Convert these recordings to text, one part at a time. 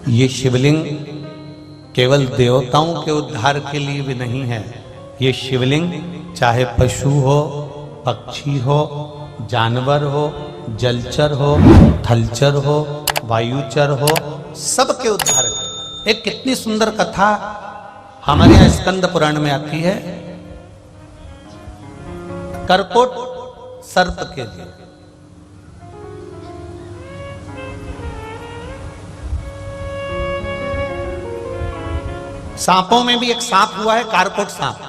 ये शिवलिंग केवल देवताओं के उद्धार के लिए भी नहीं है। ये शिवलिंग चाहे पशु हो, पक्षी हो, जानवर हो, जलचर हो, थलचर हो, वायुचर हो, सबके उद्धार के। एक कितनी सुंदर कथा हमारे यहाँ स्कंद पुराण में आती है, करकोट सर्प के लिए। सांपों में भी एक सांप हुआ है, कारकोट सांप,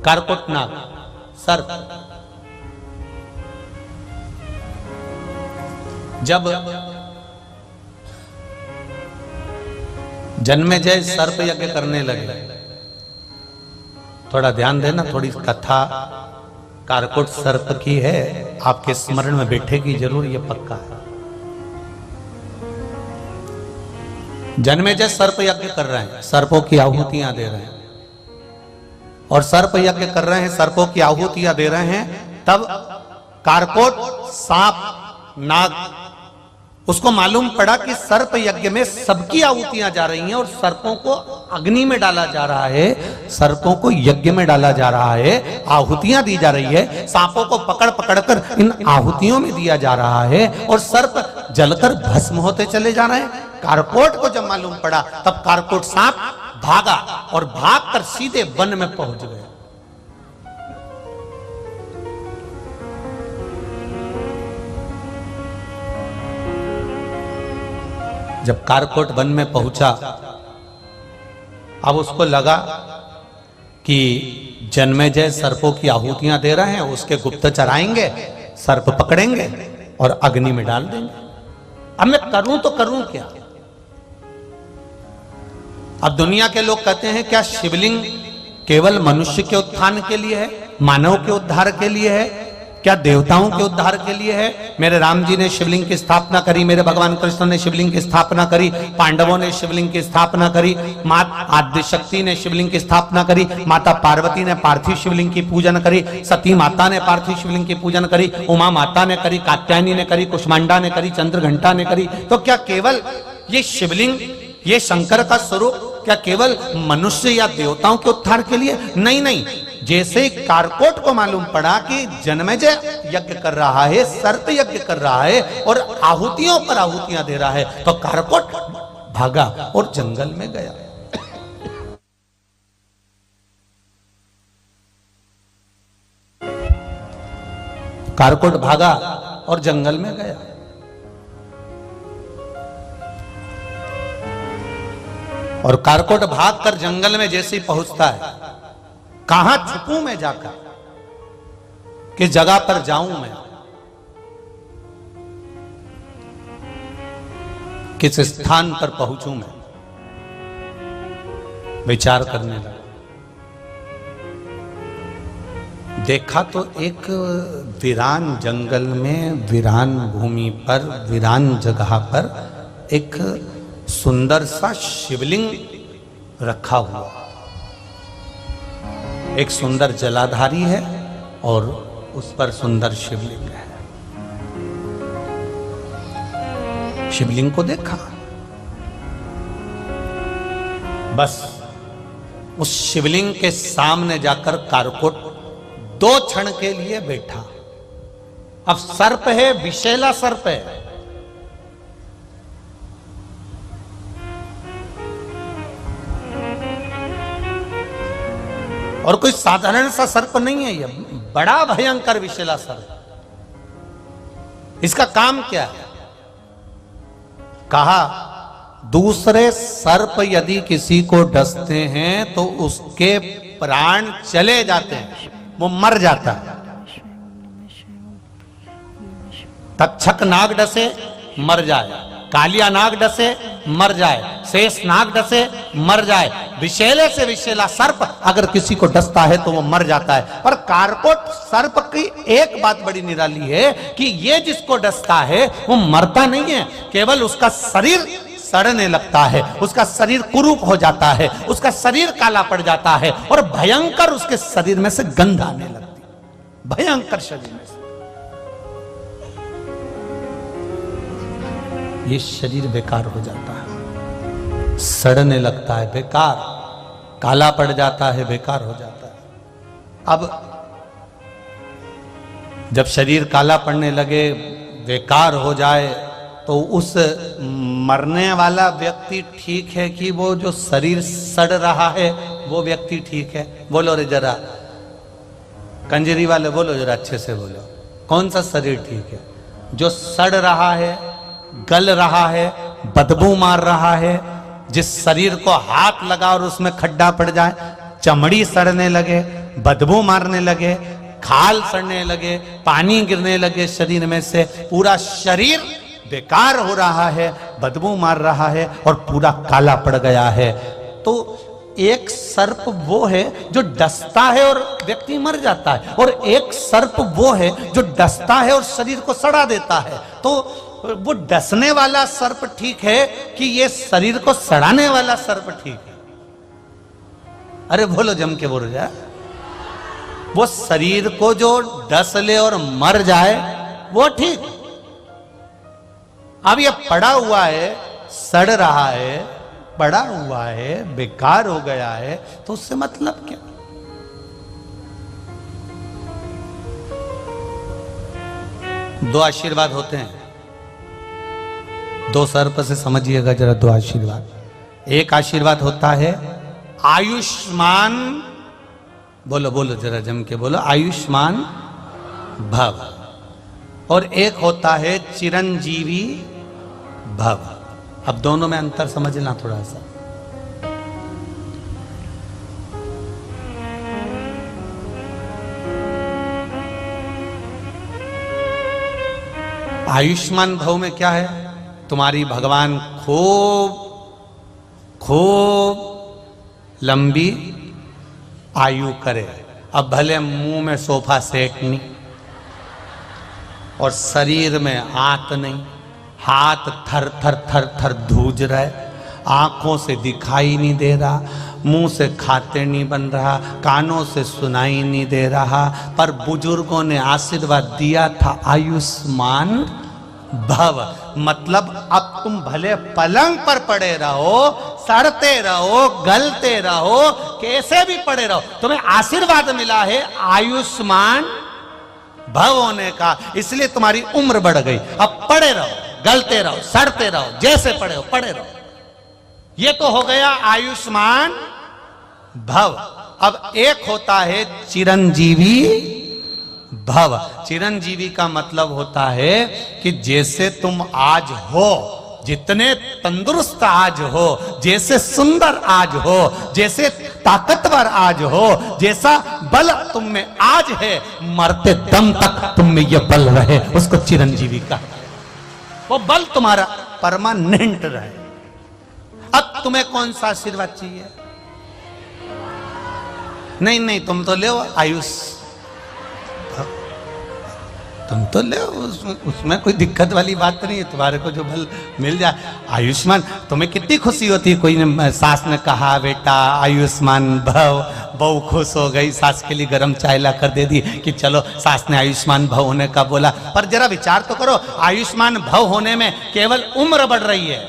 कारकोट नाग, सर्प। जब जन्मेजय सर्प यज्ञ करने लगे, थोड़ा ध्यान देना, थोड़ी कथा कारकोट सर्प की है, आपके स्मरण में बैठेगी जरूर, ये पक्का है। जन्मेजय सर्प यज्ञ कर रहे हैं, सर्पों की आहुतियां दे रहे हैं, और सर्प यज्ञ कर रहे हैं, सर्पों की आहुतियां दे रहे हैं। तब कारकोट सांप नाग, उसको मालूम पड़ा कि सर्प यज्ञ में सबकी आहुतियां जा रही हैं और सर्पों को अग्नि में डाला जा रहा है, सर्पों को यज्ञ में डाला जा रहा है, आहुतियां दी जा रही है, सांपों को पकड़ पकड़ कर इन आहुतियों में दिया जा रहा है और सर्प जलकर भस्म होते चले जा रहे हैं। कारकोट को जब मालूम पड़ा तब कारकोट सांप भागा और भागकर सीधे वन में पहुंच गया। जब कारकोट वन में पहुंचा, अब उसको लगा कि जन्मेजय सर्पों की आहुतियां दे रहे हैं, उसके गुप्तचर आएंगे, सर्प पकड़ेंगे और अग्नि में डाल देंगे। अब मैं करूं तो करूं क्या? अब दुनिया के लोग कहते हैं क्या शिवलिंग केवल मनुष्य के उत्थान के लिए है, मानव के उद्धार के लिए है, क्या देवताओं के उद्धार के लिए है? मेरे राम जी ने शिवलिंग की स्थापना करी, मेरे भगवान कृष्ण ने शिवलिंग की स्थापना करी, पांडवों ने शिवलिंग की स्थापना करी, माता आद्यशक्ति ने शिवलिंग की स्थापना करी, माता पार्वती ने पार्थिव शिवलिंग की पूजन करी, सती माता ने पार्थिव शिवलिंग की पूजन करी, उमा माता ने करी, कात्यायनी ने करी, कुष्मांडा ने करी, चंद्रघंटा ने करी। तो क्या केवल ये शिवलिंग, ये शंकर का स्वरूप क्या केवल मनुष्य या देवताओं के उद्धार के लिए? नहीं नहीं, जैसे कारकोट को मालूम पड़ा कि जन्मेजय यज्ञ कर रहा है, सर्प यज्ञ कर रहा है और आहुतियों पर आहुतियां दे रहा है, तो कारकोट भागा और जंगल में गया। कारकोट भागा और जंगल में गया। और कारकोट भागकर जंगल में जैसे ही पहुंचता है, कहां छुपूं मैं जाकर, किस जगह पर जाऊं मैं, किस स्थान पर पहुंचूं मैं, विचार करने लगा। देखा तो एक वीरान जंगल में, वीरान भूमि पर, वीरान जगह पर एक सुंदर सा शिवलिंग रखा हुआ। एक सुंदर जलाधारी है और उस पर सुंदर शिवलिंग है। शिवलिंग को देखा, बस उस शिवलिंग के सामने जाकर कारकोट 2 क्षण के लिए बैठा। अब सर्प है, विषैला सर्प है, और कोई साधारण सा सर्प नहीं है, ये बड़ा भयंकर विषैला सर्प। इसका काम क्या है? कहा दूसरे सर्प यदि किसी को डसते हैं तो उसके प्राण चले जाते हैं, वो मर जाता है। तक्षक नाग डसे मर जाए, कालिया नाग डसे मर जाए, शेष नाग डसे मर जाए, विषैले से विषैला सर्प अगर किसी को डसता है तो वो मर जाता है। पर कारकोट सर्प की एक बात बड़ी निराली है कि ये जिसको डसता है वो मरता नहीं है, केवल उसका शरीर सड़ने लगता है, उसका शरीर कुरूप हो जाता है, उसका शरीर काला पड़ जाता है और भयंकर उसके शरीर में से गंध आने लगती है, भयंकर शरीर में से। ये शरीर बेकार हो जाता है। सड़ने लगता है, बेकार, काला पड़ जाता है, बेकार हो जाता है। अब जब शरीर काला पड़ने लगे, बेकार हो जाए, तो उस मरने वाला व्यक्ति ठीक है कि वो जो शरीर सड़ रहा है वो व्यक्ति ठीक है? बोलो रे जरा, कंजरी वाले बोलो जरा, अच्छे से बोलो, कौन सा शरीर ठीक है? जो सड़ रहा है, गल रहा है, बदबू मार रहा है, जिस शरीर को हाथ लगा और उसमें खड्डा पड़ जाए, चमड़ी सड़ने लगे, बदबू मारने लगे, खाल सड़ने लगे, पानी गिरने लगे शरीर में से, पूरा शरीर बेकार हो रहा है, बदबू मार रहा है और पूरा काला पड़ गया है, तो एक सर्प वो है जो डसता है और व्यक्ति मर जाता है, और एक सर्प वो है जो डसता है और शरीर को सड़ा देता है। तो वो डसने वाला सर्प ठीक है कि ये शरीर को सड़ाने वाला सर्प ठीक है? अरे बोलो, जम के बोलो यार। वो शरीर को जो डस ले और मर जाए वो ठीक। अब ये पड़ा हुआ है, सड़ रहा है, पड़ा हुआ है, बेकार हो गया है, तो उससे मतलब क्या? दो आशीर्वाद होते हैं, दो सर्प से समझिएगा जरा, दो आशीर्वाद। एक आशीर्वाद होता है आयुष्मान, बोलो बोलो जरा जम के बोलो, आयुष्मान भव, और एक होता है चिरंजीवी भव। अब दोनों में अंतर समझना थोड़ा सा। आयुष्मान भव में क्या है? तुम्हारी भगवान खूब खूब लंबी आयु करे। अब भले मुंह में सोफा सेट नहीं, और शरीर में आंत नहीं, हाथ थर थर थर थर धूज रहे, आंखों से दिखाई नहीं दे रहा, मुंह से खाते नहीं बन रहा, कानों से सुनाई नहीं दे रहा, पर बुजुर्गों ने आशीर्वाद दिया था आयुष्मान भव। मतलब अब तुम भले पलंग पर पड़े रहो, सड़ते रहो, गलते रहो, कैसे भी पड़े रहो, तुम्हें आशीर्वाद मिला है आयुष्मान भव होने का, इसलिए तुम्हारी उम्र बढ़ गई। अब पड़े रहो, गलते रहो, सड़ते रहो, जैसे पड़े हो पड़े रहो। ये तो हो गया आयुष्मान भव। अब एक होता है चिरंजीवी भव। चिरंजीवी का मतलब होता है कि जैसे तुम आज हो, जितने तंदुरुस्त आज हो, जैसे सुंदर आज हो, जैसे ताकतवर आज हो, जैसा बल तुम में आज है, मरते दम तक तुम में यह बल रहे, उसको चिरंजीवी का, वो बल तुम्हारा परमानेंट रहे। अब तुम्हें कौन सा आशीर्वाद चाहिए? नहीं नहीं, तुम तो ले आयुष, तुम तो ले, उसमें कोई दिक्कत वाली बात नहीं है, तुम्हारे को जो बल मिल जाए। आयुष्मान, तुम्हें कितनी खुशी होती है, कोई ने, सास ने कहा बेटा आयुष्मान भव, बहू खुश हो गई, सास के लिए गर्म चाय ला कर दे दी कि चलो सास ने आयुष्मान भव होने का बोला। पर जरा विचार तो करो, आयुष्मान भव होने में केवल उम्र बढ़ रही है,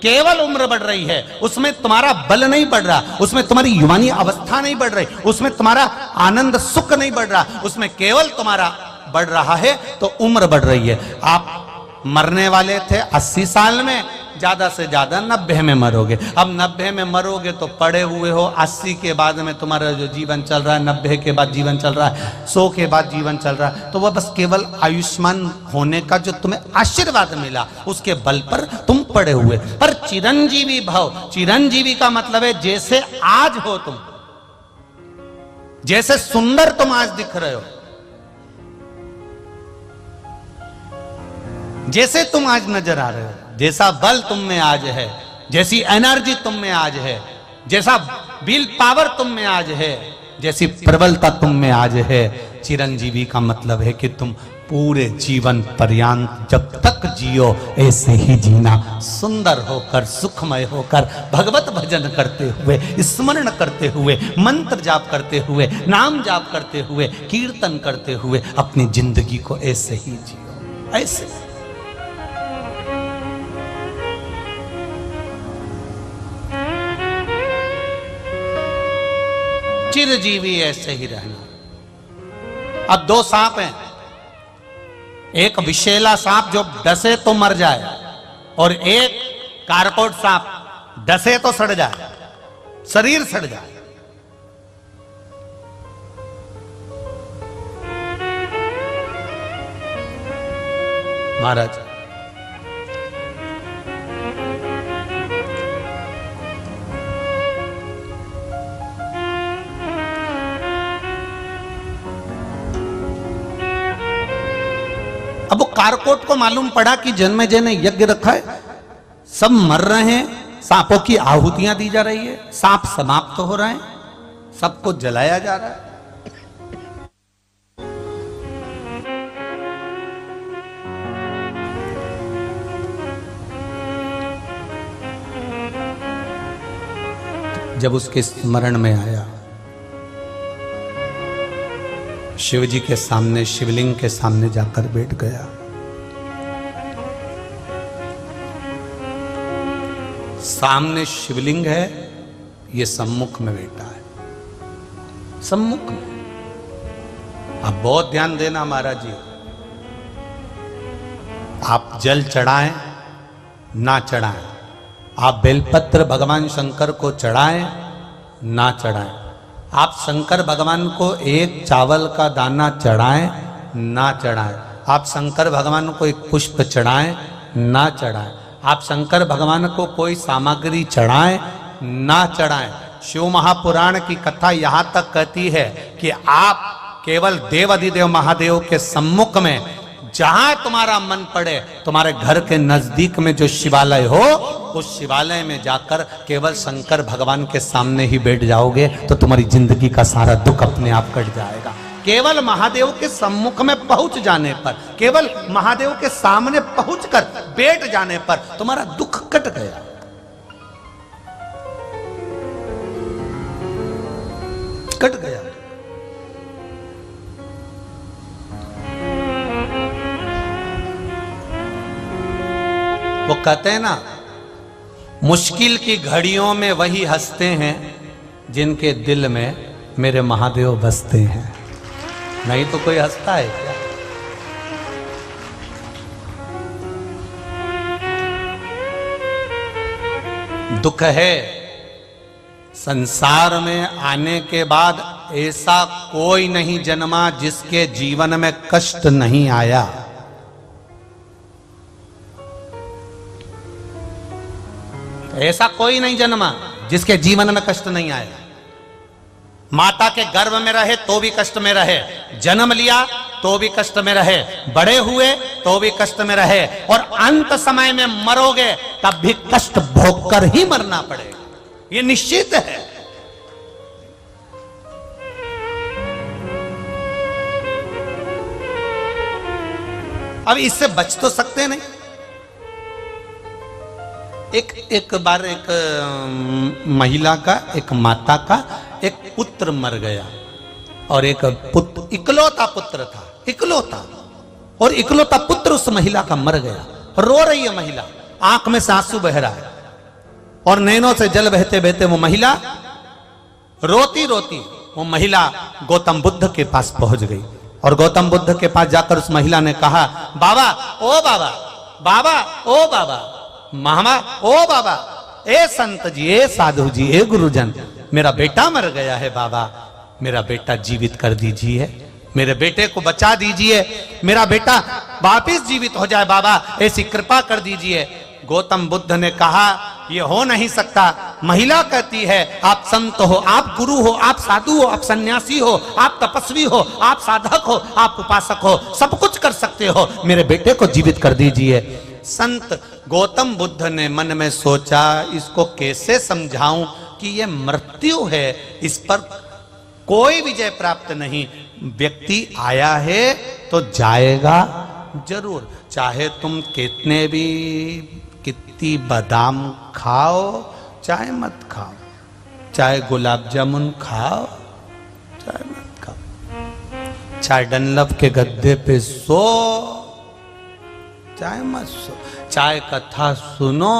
केवल उम्र बढ़ रही है, उसमें तुम्हारा बल नहीं बढ़ रहा, उसमें तुम्हारी युवानी अवस्था नहीं बढ़ रही, उसमें तुम्हारा आनंद सुख नहीं बढ़ रहा, उसमें केवल तुम्हारा बढ़ रहा है तो उम्र बढ़ रही है। आप मरने वाले थे 80 साल में, ज्यादा से ज्यादा 90 में मरोगे। अब 90 में मरोगे तो पड़े हुए हो, 80 के बाद में तुम्हारा जो जीवन चल रहा है, 90 के बाद जीवन चल रहा है, 100 के बाद जीवन चल रहा है, तो वह बस केवल आयुष्मान होने का जो तुम्हें आशीर्वाद मिला उसके बल पर तुम पड़े हुए। पर चिरंजीवी भव, चिरंजीवी का मतलब है जैसे आज हो तुम, जैसे सुंदर तुम आज दिख रहे हो, जैसे तुम आज नजर आ रहे हो, जैसा बल तुम में आज है, जैसी एनर्जी तुम में आज है, जैसा विल पावर तुम में आज है, जैसी प्रबलता तुम में आज है। चिरंजीवी का मतलब है कि तुम पूरे जीवन पर्यंत जब तक जियो ऐसे ही जीना, सुंदर होकर, सुखमय होकर, भगवत भजन करते हुए, स्मरण करते हुए, मंत्र जाप करते हुए, नाम जाप करते हुए, कीर्तन करते हुए अपनी जिंदगी को ऐसे ही जियो, ऐसे। चिरजीवी ऐसे ही रहना। अब दो सांप हैं, एक विषैला सांप जो डसे तो मर जाए, और एक कारकोट सांप डसे तो सड़ जाए, शरीर सड़ जाए। महाराज अब वो कारकोट को मालूम पड़ा कि जन्मेजय ने यज्ञ रखा है, सब मर रहे हैं, सांपों की आहुतियां दी जा रही है, सांप समाप्त हो रहे हैं, सबको जलाया जा रहा है। जब उसके स्मरण में आया, शिव जी के सामने, शिवलिंग के सामने जाकर बैठ गया। सामने शिवलिंग है, ये सम्मुख में बैठा है, सम्मुख में। आप बहुत ध्यान देना महाराज जी, आप जल चढ़ाएं ना चढ़ाएं, आप बेलपत्र भगवान शंकर को चढ़ाएं ना चढ़ाएं, आप शंकर भगवान को एक चावल का दाना चढ़ाएं ना चढ़ाएं, आप शंकर भगवान को एक पुष्प चढ़ाएं ना चढ़ाएं, आप शंकर भगवान को कोई सामग्री चढ़ाएं ना चढ़ाएं। शिव महापुराण की कथा यहां तक कहती है कि आप केवल देवाधिदेव महादेव के सम्मुख में, जहां तुम्हारा मन पड़े, तुम्हारे घर के नजदीक में जो शिवालय हो, उस शिवालय में जाकर केवल शंकर भगवान के सामने ही बैठ जाओगे तो तुम्हारी जिंदगी का सारा दुख अपने आप कट जाएगा। केवल महादेव के सम्मुख में पहुंच जाने पर, केवल महादेव के सामने पहुंचकर बैठ जाने पर तुम्हारा दुख कट गया। कट गया। वो कहते हैं ना, मुश्किल की घड़ियों में वही हंसते हैं जिनके दिल में मेरे महादेव बसते हैं। नहीं तो कोई हंसता है क्या? दुख है संसार में आने के बाद ऐसा कोई नहीं जन्मा जिसके जीवन में कष्ट नहीं आया। ऐसा कोई नहीं जन्मा जिसके जीवन में कष्ट नहीं आया। माता के गर्भ में रहे तो भी कष्ट में रहे, जन्म लिया तो भी कष्ट में रहे, बड़े हुए तो भी कष्ट में रहे, और अंत समय में मरोगे तब भी कष्ट भोग कर ही मरना पड़ेगा, ये निश्चित है। अब इससे बच तो सकते नहीं। एक बार एक महिला का, एक माता का एक पुत्र मर गया, और एक पुत्र, इकलौता पुत्र था, इकलौता, और इकलौता पुत्र उस महिला का मर गया। रो रही है महिला, आंख में से आंसू बह रहा है, और नैनों से जल बहते बहते वो महिला रोती रोती वो महिला गौतम बुद्ध के पास पहुंच गई, और गौतम बुद्ध के पास जाकर उस महिला ने कहा, बाबा ओ बाबा, बाबा ओ बाबा, मामा ओ बाबा, ए संत जी, ए साधु जी, ए गुरुजन, मेरा बेटा मर गया है बाबा, मेरा बेटा जीवित कर दीजिए, मेरे बेटे को बचा दीजिए, मेरा बेटा वापिस जीवित हो जाए बाबा, ऐसी कृपा कर दीजिए। गौतम बुद्ध ने कहा, ये हो नहीं सकता। महिला कहती है, आप संत हो, आप गुरु हो, आप साधु हो, आप सन्यासी हो, आप तपस्वी हो, आप साधक हो, आप उपासक हो, सब कुछ कर सकते हो, मेरे बेटे को जीवित कर दीजिए। संत गौतम बुद्ध ने मन में सोचा, इसको कैसे समझाऊं कि ये मृत्यु है, इस पर कोई विजय प्राप्त नहीं। व्यक्ति आया है तो जाएगा जरूर, चाहे तुम कितनी बादाम खाओ चाहे मत खाओ, चाहे गुलाब जामुन खाओ चाहे मत खाओ, चाहे डनलप के गद्दे पे सो चाहे मत सो, चाहे कथा सुनो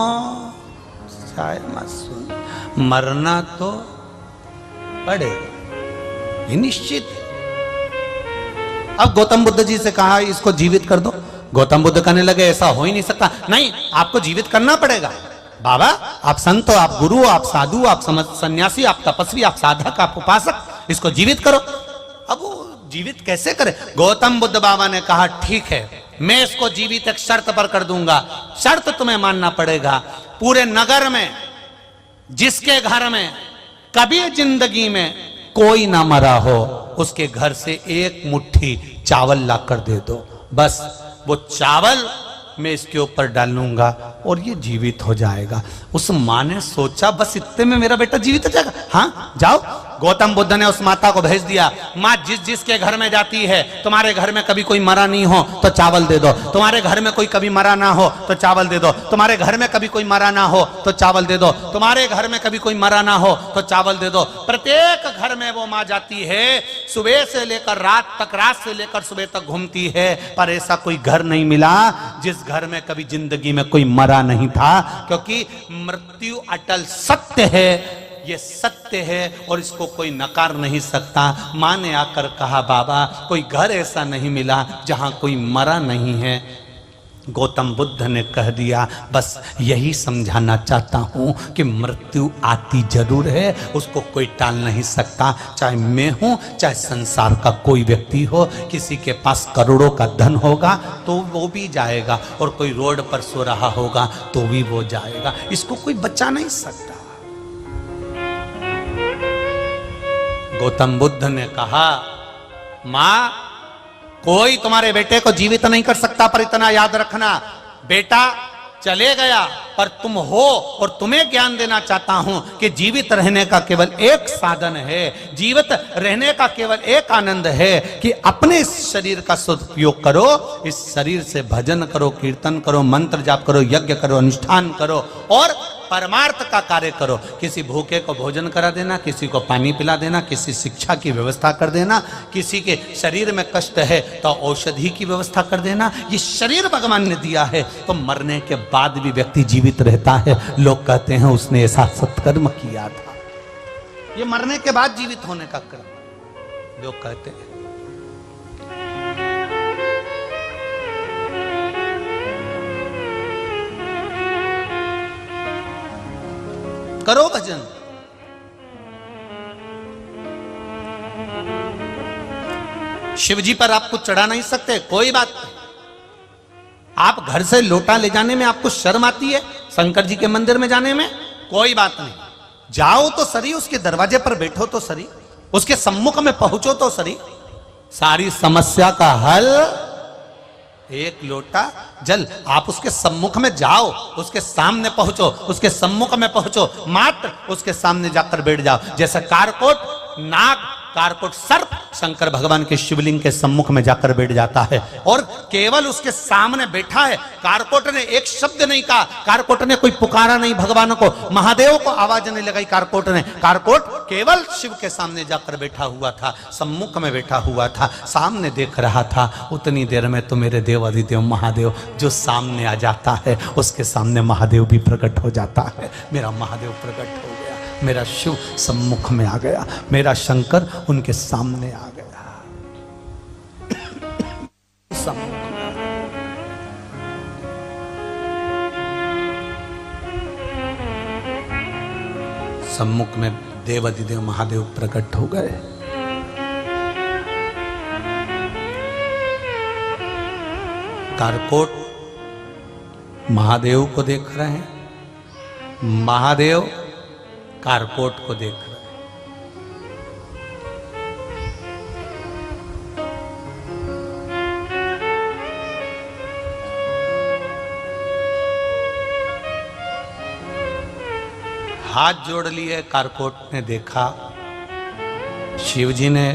चाहे मत सुनो, मरना तो पड़ेगा। ये निश्चित है। अब गौतम बुद्ध जी से कहा इसको जीवित कर दो। गौतम बुद्ध कहने लगे ऐसा हो ही नहीं सकता, नहीं आपको जीवित करना पड़ेगा। बाबा आप संत हो, आप गुरु हो, आप साधु, आप सन्यासी, आप तपस्वी, आप साधक, आप उपासक, इसको जीवित करो। अब वो जीवित कैसे करे? गौतम बुद्ध बाबा ने कहा ठीक है, मैं इसको जीवित एक शर्त पर कर दूंगा। शर्त तुम्हें मानना पड़ेगा, पूरे नगर में जिसके घर में कभी जिंदगी में कोई ना मरा हो उसके घर से एक मुट्ठी चावल लाकर दे दो। बस वो चावल मैं इसके ऊपर डालूंगा और ये जीवित हो जाएगा। उस माँ ने सोचा बस इतने में मेरा बेटा जीवित हो जाएगा। हाँ जाओ। गौतम बुद्ध ने उस माता को भेज दिया, माँ जिसके घर में जाती है, तुम्हारे घर में कभी कोई मरा नहीं हो तो चावल दे दो, तुम्हारे घर में कोई कभी मरा ना हो तो चावल दे दो, तुम्हारे घर में कभी कोई मरा ना हो तो चावल दे दो, तुम्हारे घर में कभी कोई मरा ना हो तो चावल दे दो। प्रत्येक घर में वो माँ जाती है, सुबह से लेकर रात तक, रात से लेकर सुबह तक घूमती है, पर ऐसा कोई घर नहीं मिला जिस घर में कभी जिंदगी में कोई मरा नहीं था। क्योंकि मृत्यु अटल सत्य है, ये सत्य है और इसको कोई नकार नहीं सकता। माँ ने आकर कहा बाबा कोई घर ऐसा नहीं मिला जहां कोई मरा नहीं है। गौतम बुद्ध ने कह दिया बस यही समझाना चाहता हूं कि मृत्यु आती जरूर है, उसको कोई टाल नहीं सकता। चाहे मैं हूं, चाहे संसार का कोई व्यक्ति हो, किसी के पास करोड़ों का धन होगा तो वो भी जाएगा, और कोई रोड पर सो रहा होगा तो भी वो जाएगा, इसको कोई बचा नहीं सकता। गौतम बुद्ध ने कहा मां कोई तुम्हारे बेटे को जीवित नहीं कर सकता, पर इतना याद रखना बेटा चले गया पर तुम हो, और तुम्हें ज्ञान देना चाहता हूं कि जीवित रहने का केवल एक साधन है, जीवित रहने का केवल एक आनंद है कि अपने इस शरीर का सदुपयोग करो, इस शरीर से भजन करो, कीर्तन करो, मंत्र जाप करो, यज्ञ करो, अनुष्ठान करो और परमार्थ का कार्य करो। किसी भूखे को भोजन करा देना, किसी को पानी पिला देना, किसी शिक्षा की व्यवस्था कर देना, किसी के शरीर में कष्ट है तो औषधि की व्यवस्था कर देना। ये शरीर भगवान ने दिया है, तो मरने के बाद भी व्यक्ति जीवित रहता है। लोग कहते हैं उसने ऐसा सत्कर्म किया था, ये मरने के बाद जीवित होने का कर्म लोग कहते हैं। करो भजन। शिव जी पर आप कुछ चढ़ा नहीं सकते, कोई बात नहीं। आप घर से लोटा ले जाने में आपको शर्म आती है, शंकर जी के मंदिर में जाने में कोई बात नहीं। जाओ तो सरी, उसके दरवाजे पर बैठो तो सरी, उसके सम्मुख में पहुंचो तो सरी। सारी समस्या का हल एक लोटा जल। आप उसके सम्मुख में जाओ, उसके सामने पहुंचो, उसके सम्मुख में पहुंचो, मात्र उसके सामने जाकर बैठ जाओ। जैसे कारकोट नाग, कारकोट सर्प शंकर भगवान के शिवलिंग के सम्मुख में जाकर बैठ जाता है और केवल उसके सामने बैठा है। कारकोट ने एक शब्द नहीं कहा, कारकोट ने कोई पुकारा नहीं भगवान को, महादेव को आवाज नहीं लगाई कारकोट ने। कारकोट केवल शिव के सामने जाकर बैठा हुआ था, सम्मुख में बैठा हुआ था, सामने देख रहा था। उतनी देर में तो मेरे देवाधिदेव महादेव जो सामने आ जाता है, उसके सामने महादेव भी प्रकट हो जाता है। मेरा महादेव प्रकट हो गया, मेरा शिव सम्मुख में आ गया, मेरा शंकर उनके सामने आ गया, सम्मुख में। सम्मुख में देवाधिदेव महादेव प्रकट हो गए। कारकोट महादेव को देख रहे हैं, महादेव कारकोट को देख रहे हैं। हाथ जोड़ लिए, कारकोट ने देखा, शिवजी ने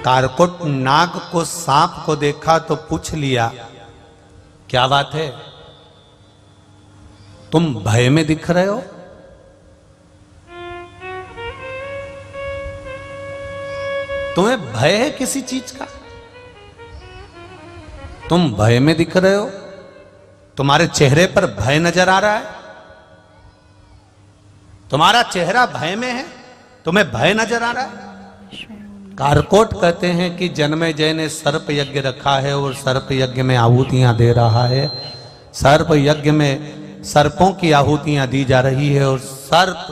कारकोट नाग को, सांप को देखा तो पूछ लिया क्या बात है, तुम भय में दिख रहे हो? तुम्हें भय है किसी चीज का? तुम भय में दिख रहे हो, तुम्हारे चेहरे पर भय नजर आ रहा है, तुम्हारा चेहरा भय में है, तुम्हें भय नजर आ रहा है? कारकोट कहते हैं कि जन्मेजय ने सर्प यज्ञ रखा है और सर्प यज्ञ में आहुतियां दे रहा है। सर्प यज्ञ में सर्पों की आहुतियां दी जा रही है और सर्प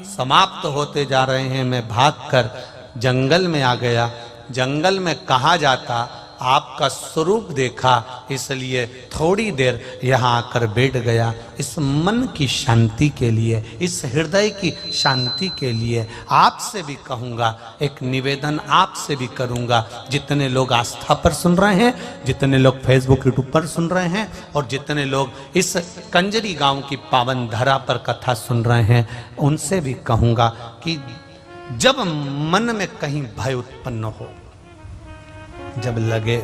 समाप्त होते जा रहे हैं। मैं भागकर जंगल में आ गया। जंगल में कहा जाता, आपका स्वरूप देखा, इसलिए थोड़ी देर यहाँ आकर बैठ गया। इस मन की शांति के लिए, इस हृदय की शांति के लिए आपसे भी कहूँगा, एक निवेदन आपसे भी करूँगा। जितने लोग आस्था पर सुन रहे हैं, जितने लोग फेसबुक यूट्यूब पर सुन रहे हैं और जितने लोग इस कंजरी गांव की पावन धरा पर कथा सुन रहे हैं, उनसे भी कहूँगा कि जब मन में कहीं भय उत्पन्न हो, जब लगे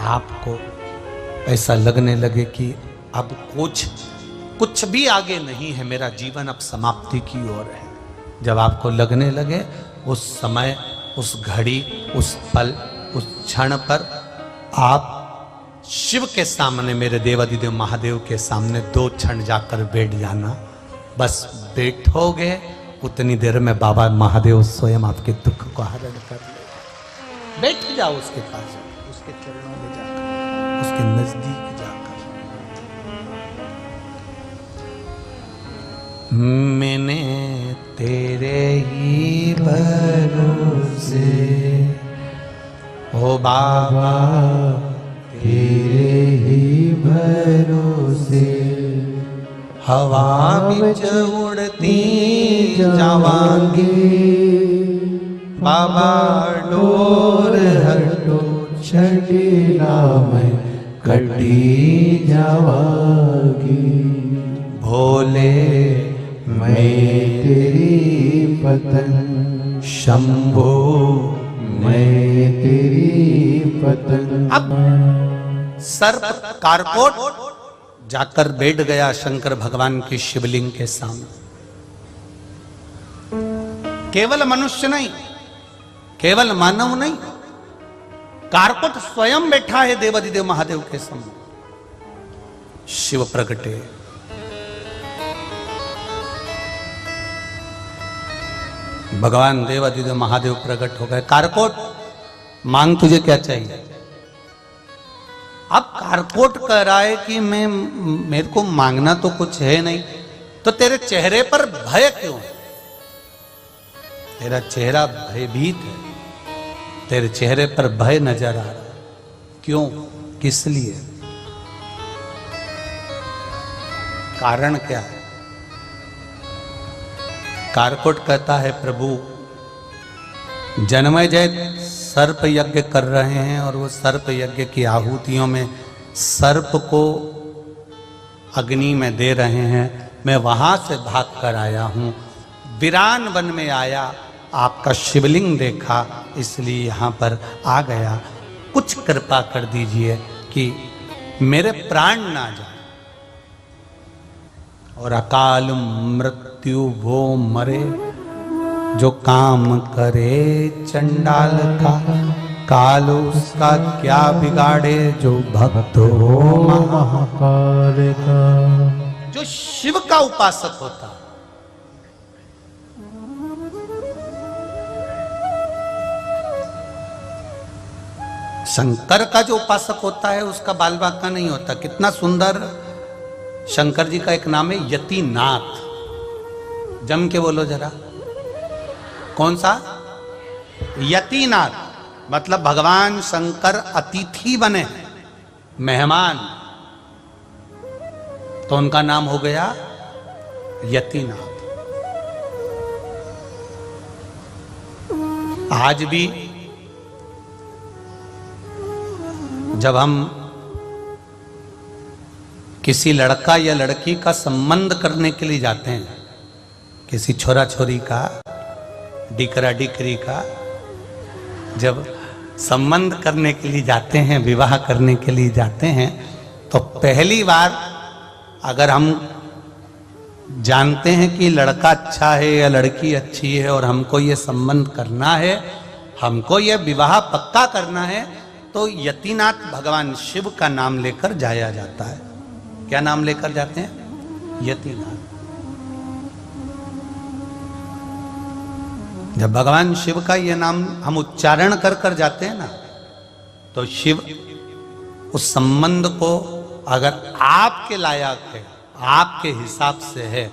आपको ऐसा लगने लगे कि अब कुछ भी आगे नहीं है, मेरा जीवन अब समाप्ति की ओर है, जब आपको लगने लगे, उस समय, उस घड़ी, उस पल, उस क्षण पर आप शिव के सामने, मेरे देवादिदेव महादेव के सामने 2 क्षण जाकर बैठ जाना। बस बैठोगे, उतनी देर में बाबा महादेव स्वयं आपके दुख को हरण कर ले। बैठ जाओ उसके पास, उसके चरणों में जाकर, उसके नजदीक जाकर। मैंने तेरे ही भरोसे, ओ बाबा तेरे ही भरोसे, हवा बिच उड़ती जावांगी, बाबा डोर हटो छड़ीला में कटी जावागी, भोले मैं तेरी पतन, शंभो मैं तेरी पतन। अब सर्प कारकोट जाकर बैठ गया शंकर भगवान के शिवलिंग के सामने। केवल मनुष्य नहीं, केवल मानव नहीं, कारकोट स्वयं बैठा है देवादिदेव महादेव के सामने। शिव प्रगटे, भगवान देवादिदेव महादेव प्रकट हो गए। कारकोट, मांग तुझे क्या चाहिए? अब कारकोट कह रहा है कि मेरे को मांगना तो कुछ है नहीं, तो तेरे चेहरे पर भय क्यों है? तेरा चेहरा भयभीत है, तेरे चेहरे पर भय नजर आ रहा है, क्यों, किस लिए, कारण क्या है? कारकोट कहता है, प्रभु जन्मेजय सर्प यज्ञ कर रहे हैं और वो सर्प यज्ञ की आहुतियों में सर्प को अग्नि में दे रहे हैं। मैं वहां से भाग कर आया हूं, वीरान वन में आया, आपका शिवलिंग देखा, इसलिए यहाँ पर आ गया। कुछ कृपा कर दीजिए कि मेरे प्राण ना जाए और अकाल मृत्यु वो मरे जो काम करे चंडाल का, काल उसका क्या बिगाड़े जो भक्त हो महाकाल का। जो शिव का उपासक होता, शंकर का जो उपासक होता है उसका बाल बांका नहीं होता। कितना सुंदर शंकर जी का एक नाम है, यतिनाथ। जम के बोलो जरा, कौन सा? यतिनाथ, मतलब भगवान शंकर अतिथि बने, मेहमान, तो उनका नाम हो गया यतिनाथ। आज भी जब हम किसी लड़का या लड़की का संबंध करने के लिए जाते हैं, किसी छोरा छोरी का, डिकरा डिकरी का, जब संबंध करने के लिए जाते हैं, विवाह करने के लिए जाते हैं, तो पहली बार अगर हम जानते हैं कि लड़का अच्छा है या लड़की अच्छी है और हमको ये संबंध करना है, हमको ये विवाह पक्का करना है, तो यतिनाथ भगवान शिव का नाम लेकर जाया जाता है। क्या नाम लेकर जाते हैं? यतिनाथ। जब भगवान शिव का ये नाम हम उच्चारण कर कर जाते हैं ना, तो शिव उस संबंध को अगर आपके लायक है, आपके हिसाब से है,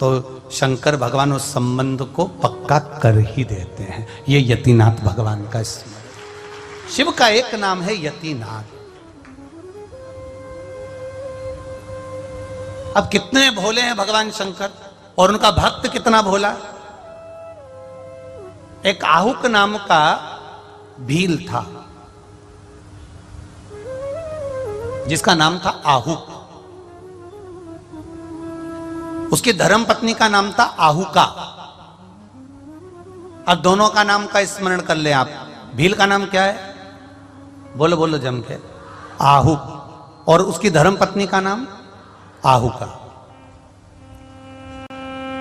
तो शंकर भगवान उस संबंध को पक्का कर ही देते हैं। ये यतिनाथ भगवान का स्मरण। शिव का एक नाम है यतिनाथ। अब कितने भोले हैं भगवान शंकर, और उनका भक्त कितना भोला। एक आहुक नाम का भील था, जिसका नाम था आहुक। उसकी धर्म पत्नी का नाम था आहुका। अब दोनों का नाम का स्मरण कर ले आप। भील का नाम क्या है, बोलो बोलो जम के, आहुक। और उसकी धर्म पत्नी का नाम आहुका।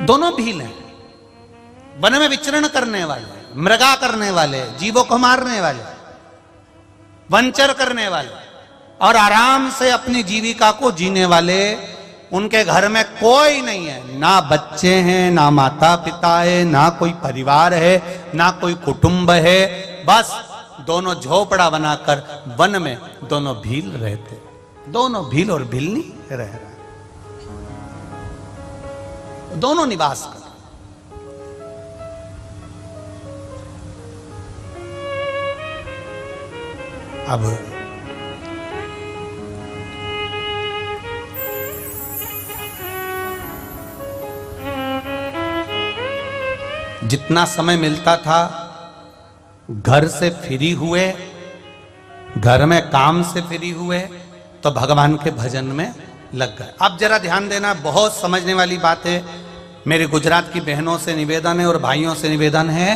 दोनों भील हैं, वन में विचरण करने वाले, मृगा करने वाले, जीवों को मारने वाले, वंचर करने वाले, और आराम से अपनी जीविका को जीने वाले। उनके घर में कोई नहीं है, ना बच्चे हैं, ना माता पिता है, ना कोई परिवार है, ना कोई कुटुंब है। बस दोनों झोपड़ा बनाकर वन में दोनों भील रहते, दोनों भील और भीलनी रह रहे, दोनों निवास कर। अब जितना समय मिलता था घर से फ्री हुए, घर में काम से फ्री हुए, तो भगवान के भजन में लग गए। अब जरा ध्यान देना, बहुत समझने वाली बात है। मेरे गुजरात की बहनों से निवेदन है और भाइयों से निवेदन है,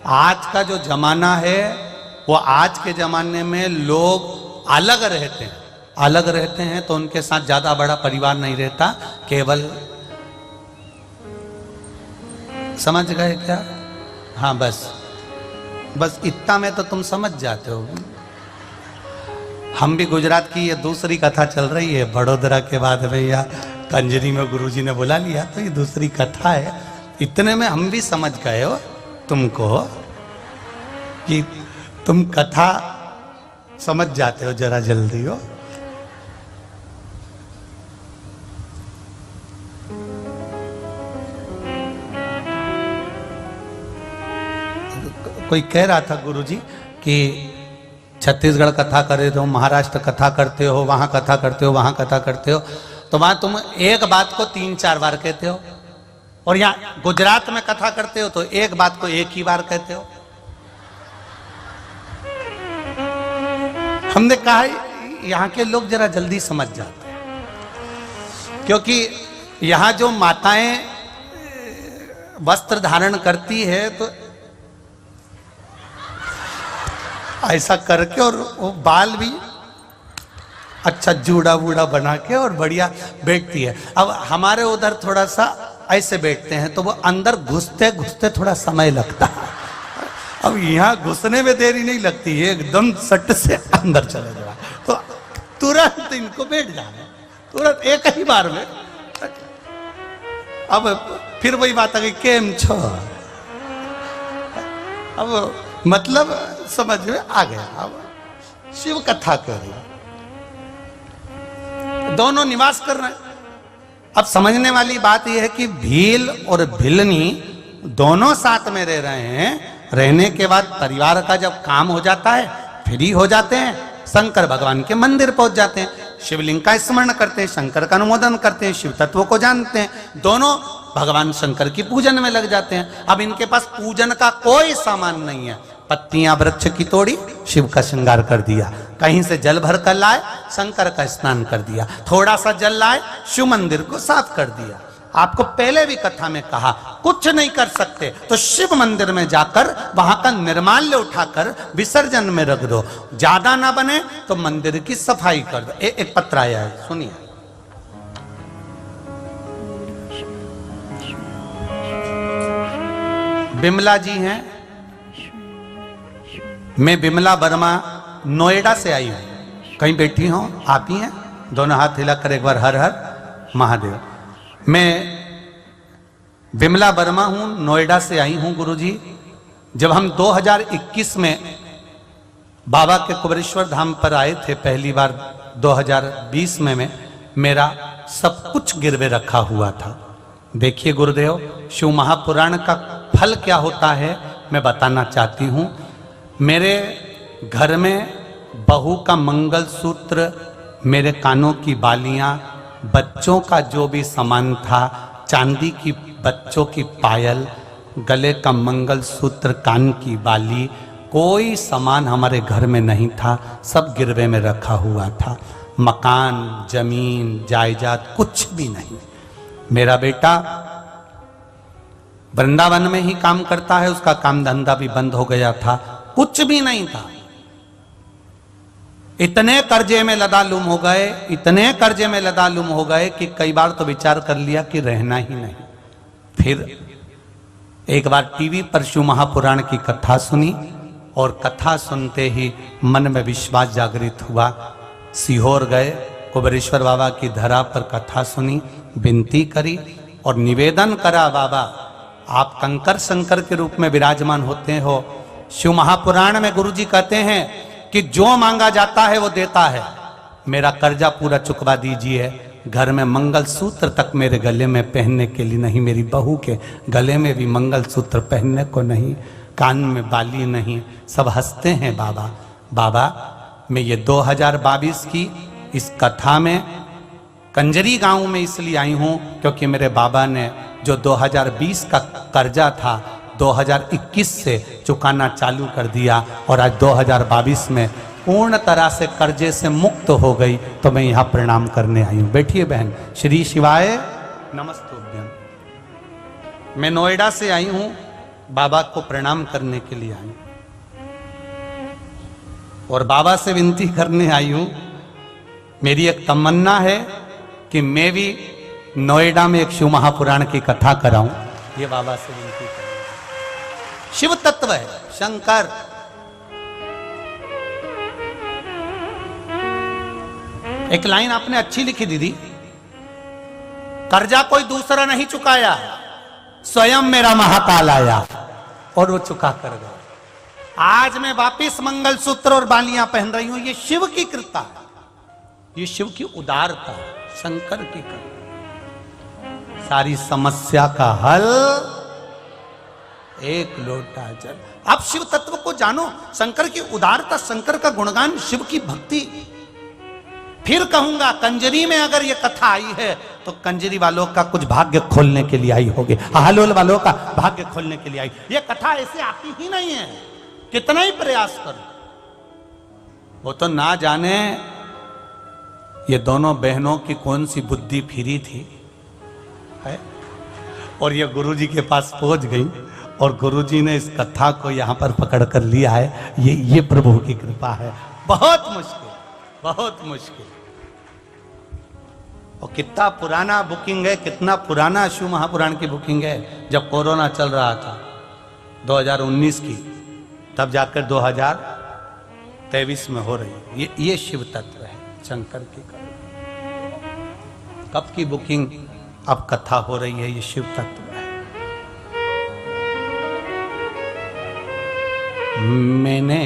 आज का जो जमाना है वो आज के जमाने में लोग अलग रहते हैं, अलग रहते हैं, तो उनके साथ ज्यादा बड़ा परिवार नहीं रहता, केवल, समझ गए क्या? हाँ, बस इतना में तो तुम समझ जाते हो। हम भी गुजरात की ये दूसरी कथा चल रही है, बड़ोदरा के बाद भैया कंजरी में गुरुजी ने बुला लिया, तो ये दूसरी कथा है। इतने में हम भी समझ गए हो तुमको कि तुम कथा समझ जाते हो जरा जल्दी हो। कोई कह रहा था गुरुजी कि छत्तीसगढ़ कथा करे तो महाराष्ट्र कथा करते हो, वहां कथा करते हो, वहां कथा करते हो, तो वहां तुम एक बात को 3-4 बार कहते हो, और यहाँ गुजरात में कथा करते हो तो एक बात को एक ही बार कहते हो। हमने कहा यहाँ के लोग जरा जल्दी समझ जाते हैं, क्योंकि यहाँ जो माताएं वस्त्र धारण करती है तो ऐसा करके, और वो बाल भी अच्छा जूड़ा बूढ़ा बना के और बढ़िया बैठती है। अब हमारे उधर थोड़ा सा ऐसे बैठते हैं तो वो अंदर घुसते घुसते थोड़ा समय लगता है। अब यहाँ घुसने में देरी नहीं लगती है, एकदम सट से अंदर चले जाए तो तुरंत इनको बैठ जाना, तुरंत एक ही बार में। अब फिर वही बात आ गई, केम छो, अब मतलब समझ में आ गया। अब शिव कथा कर रही, दोनों निवास कर रहे हैं। अब समझने वाली बात यह है कि भील और भिलनी दोनों साथ में रह रहे हैं। रहने के बाद परिवार का जब काम हो जाता है, फ्री हो जाते हैं, शंकर भगवान के मंदिर पहुंच जाते हैं, शिवलिंग का स्मरण करते हैं, शंकर का अनुमोदन करते हैं, शिव तत्व को जानते हैं, दोनों भगवान शंकर की पूजन में लग जाते हैं। अब इनके पास पूजन का कोई सामान नहीं है, पत्तियां वृक्ष की तोड़ी, शिव का श्रृंगार कर दिया, कहीं से जल भर कर लाए, शंकर का स्नान कर दिया, थोड़ा सा जल लाए, शिव मंदिर को साफ कर दिया। आपको पहले भी कथा में कहा, कुछ नहीं कर सकते तो शिव मंदिर में जाकर वहां का निर्माल्य उठाकर विसर्जन में रख दो, ज्यादा ना बने तो मंदिर की सफाई कर दो। एक पत्र आया है, सुनिए। बिमला जी हैं, मैं बिमला वर्मा नोएडा से आई हूं। कहीं बैठी हो आप ही हैं? दोनों हाथ हिलाकर एक बार हर हर महादेव। मैं बिमला वर्मा हूं, नोएडा से आई हूं गुरुजी। जब हम 2021 में बाबा के कुबेरेश्वर धाम पर आए थे पहली बार 2020 में मेरा सब कुछ गिरवे रखा हुआ था। देखिए गुरुदेव, शिव महापुराण का फल क्या होता है मैं बताना चाहती हूँ। मेरे घर में बहू का मंगलसूत्र, मेरे कानों की बालियां, बच्चों का जो भी सामान था, चांदी की बच्चों की पायल, गले का मंगलसूत्र, कान की बाली, कोई सामान हमारे घर में नहीं था, सब गिरवे में रखा हुआ था। मकान, जमीन, जायदाद कुछ भी नहीं। मेरा बेटा वृंदावन में ही काम करता है, उसका काम धंधा भी बंद हो गया था, कुछ भी नहीं था। इतने कर्जे में लदालुम हो गए, इतने कर्जे में लदालुम हो गए कि कई बार तो विचार कर लिया कि रहना ही नहीं। फिर एक बार टीवी पर शिव महापुराण की कथा सुनी और कथा सुनते ही मन में विश्वास जागृत हुआ। सीहोर गए, कुबेरेश्वर बाबा की धरा पर कथा सुनी, विनती करी और निवेदन करा, बाबा आप कंकर शंकर के रूप में विराजमान होते हो। शिव महापुराण में गुरुजी कहते हैं कि जो मांगा जाता है वो देता है। मेरा कर्जा पूरा चुकवा दीजिए। घर में मंगलसूत्र तक मेरे गले में पहनने के लिए नहीं, मेरी बहू के गले में भी मंगलसूत्र पहनने को नहीं, कान में बाली नहीं। सब हंसते हैं बाबा। बाबा मैं ये 2022 की इस कथा में कंजरी गांव में इसलिए आई हूँ क्योंकि मेरे बाबा ने जो 2020 का कर्जा था 2021 से चुकाना चालू कर दिया और आज 2022 में पूर्ण तरह से कर्जे से मुक्त हो गई। तो मैं यहाँ प्रणाम करने आई हूँ। बैठिए बहन। श्री शिवाय नमस्तुभ्यम। मैं नोएडा से आई हूँ, बाबा को प्रणाम करने के लिए आई हूँ और बाबा से विनती करने आई हूँ। मेरी एक तमन्ना है कि मैं भी नोएडा में एक शिव महापुराण की कथा कराऊं। ये बाबा से विनती करूं। शिव तत्व है शंकर। एक लाइन आपने अच्छी लिखी दीदी, कर्जा कोई दूसरा नहीं चुकाया, स्वयं मेरा महाकाल आया और वो चुका कर गया। आज मैं वापिस मंगलसूत्र और बालियां पहन रही हूं। ये शिव की कृपा है, ये शिव की उदारता है, शंकर की कृपा। सारी समस्या का हल एक लोटा जल। आप शिव तत्व को जानो, शंकर की उदारता, शंकर का गुणगान, शिव की भक्ति। फिर कहूंगा कंजरी में अगर ये कथा आई है तो कंजरी वालों का कुछ भाग्य खोलने के लिए आई होगी, हालोल वालों का भाग्य खोलने के लिए आई। ये कथा ऐसे आती ही नहीं है, कितना ही प्रयास करो। वो तो ना जाने ये दोनों बहनों की कौन सी बुद्धि फिरी थी है? और ये गुरुजी के पास पहुंच गई और गुरुजी ने इस कथा को यहां पर पकड़ कर लिया है। ये प्रभु की कृपा है। बहुत मुश्किल, बहुत मुश्किल। और कितना पुराना बुकिंग है, कितना पुराना शिव महापुराण की बुकिंग है। जब कोरोना चल रहा था 2019 की, तब जाकर 2023 में हो रही है। ये शिव तत्व है, शंकर की कथा। कब की बुकिंग अब कथा हो रही है, ये शिव तत्व है। मैंने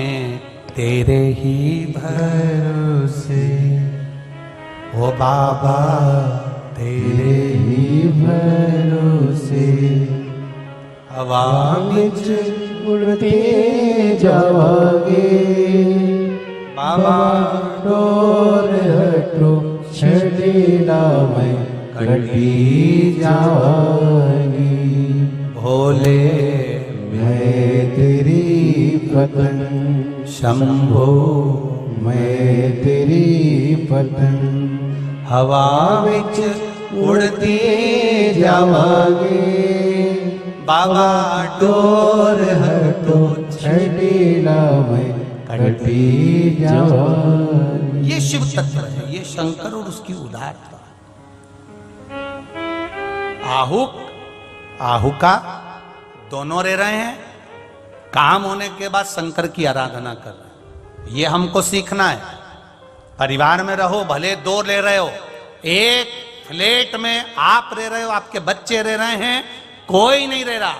तेरे ही भरोसे ओ बाबा, तेरे ही भरोसे हवा विच उड़ते जावांगे बाबा, डोर हटो छड़ेला मैं कटी जावांगी। भोले मैं तेरी पतन, शंभो मैं तेरी पतन, हवा विच उड़ते जावांगे बाबा, डोर हटो छड़ेला मैं कटी जावांगी। ये शिव तत्व है, ये शंकर और उसकी उदारता। आहुक आहुका दोनों रह रहे हैं, काम होने के बाद शंकर की आराधना कर रहे हैं। ये हमको सीखना है। परिवार में रहो, भले दो ले रहे हो, एक फ्लैट में आप रह रहे हो, आपके बच्चे रह रहे हैं, कोई नहीं रह रहा,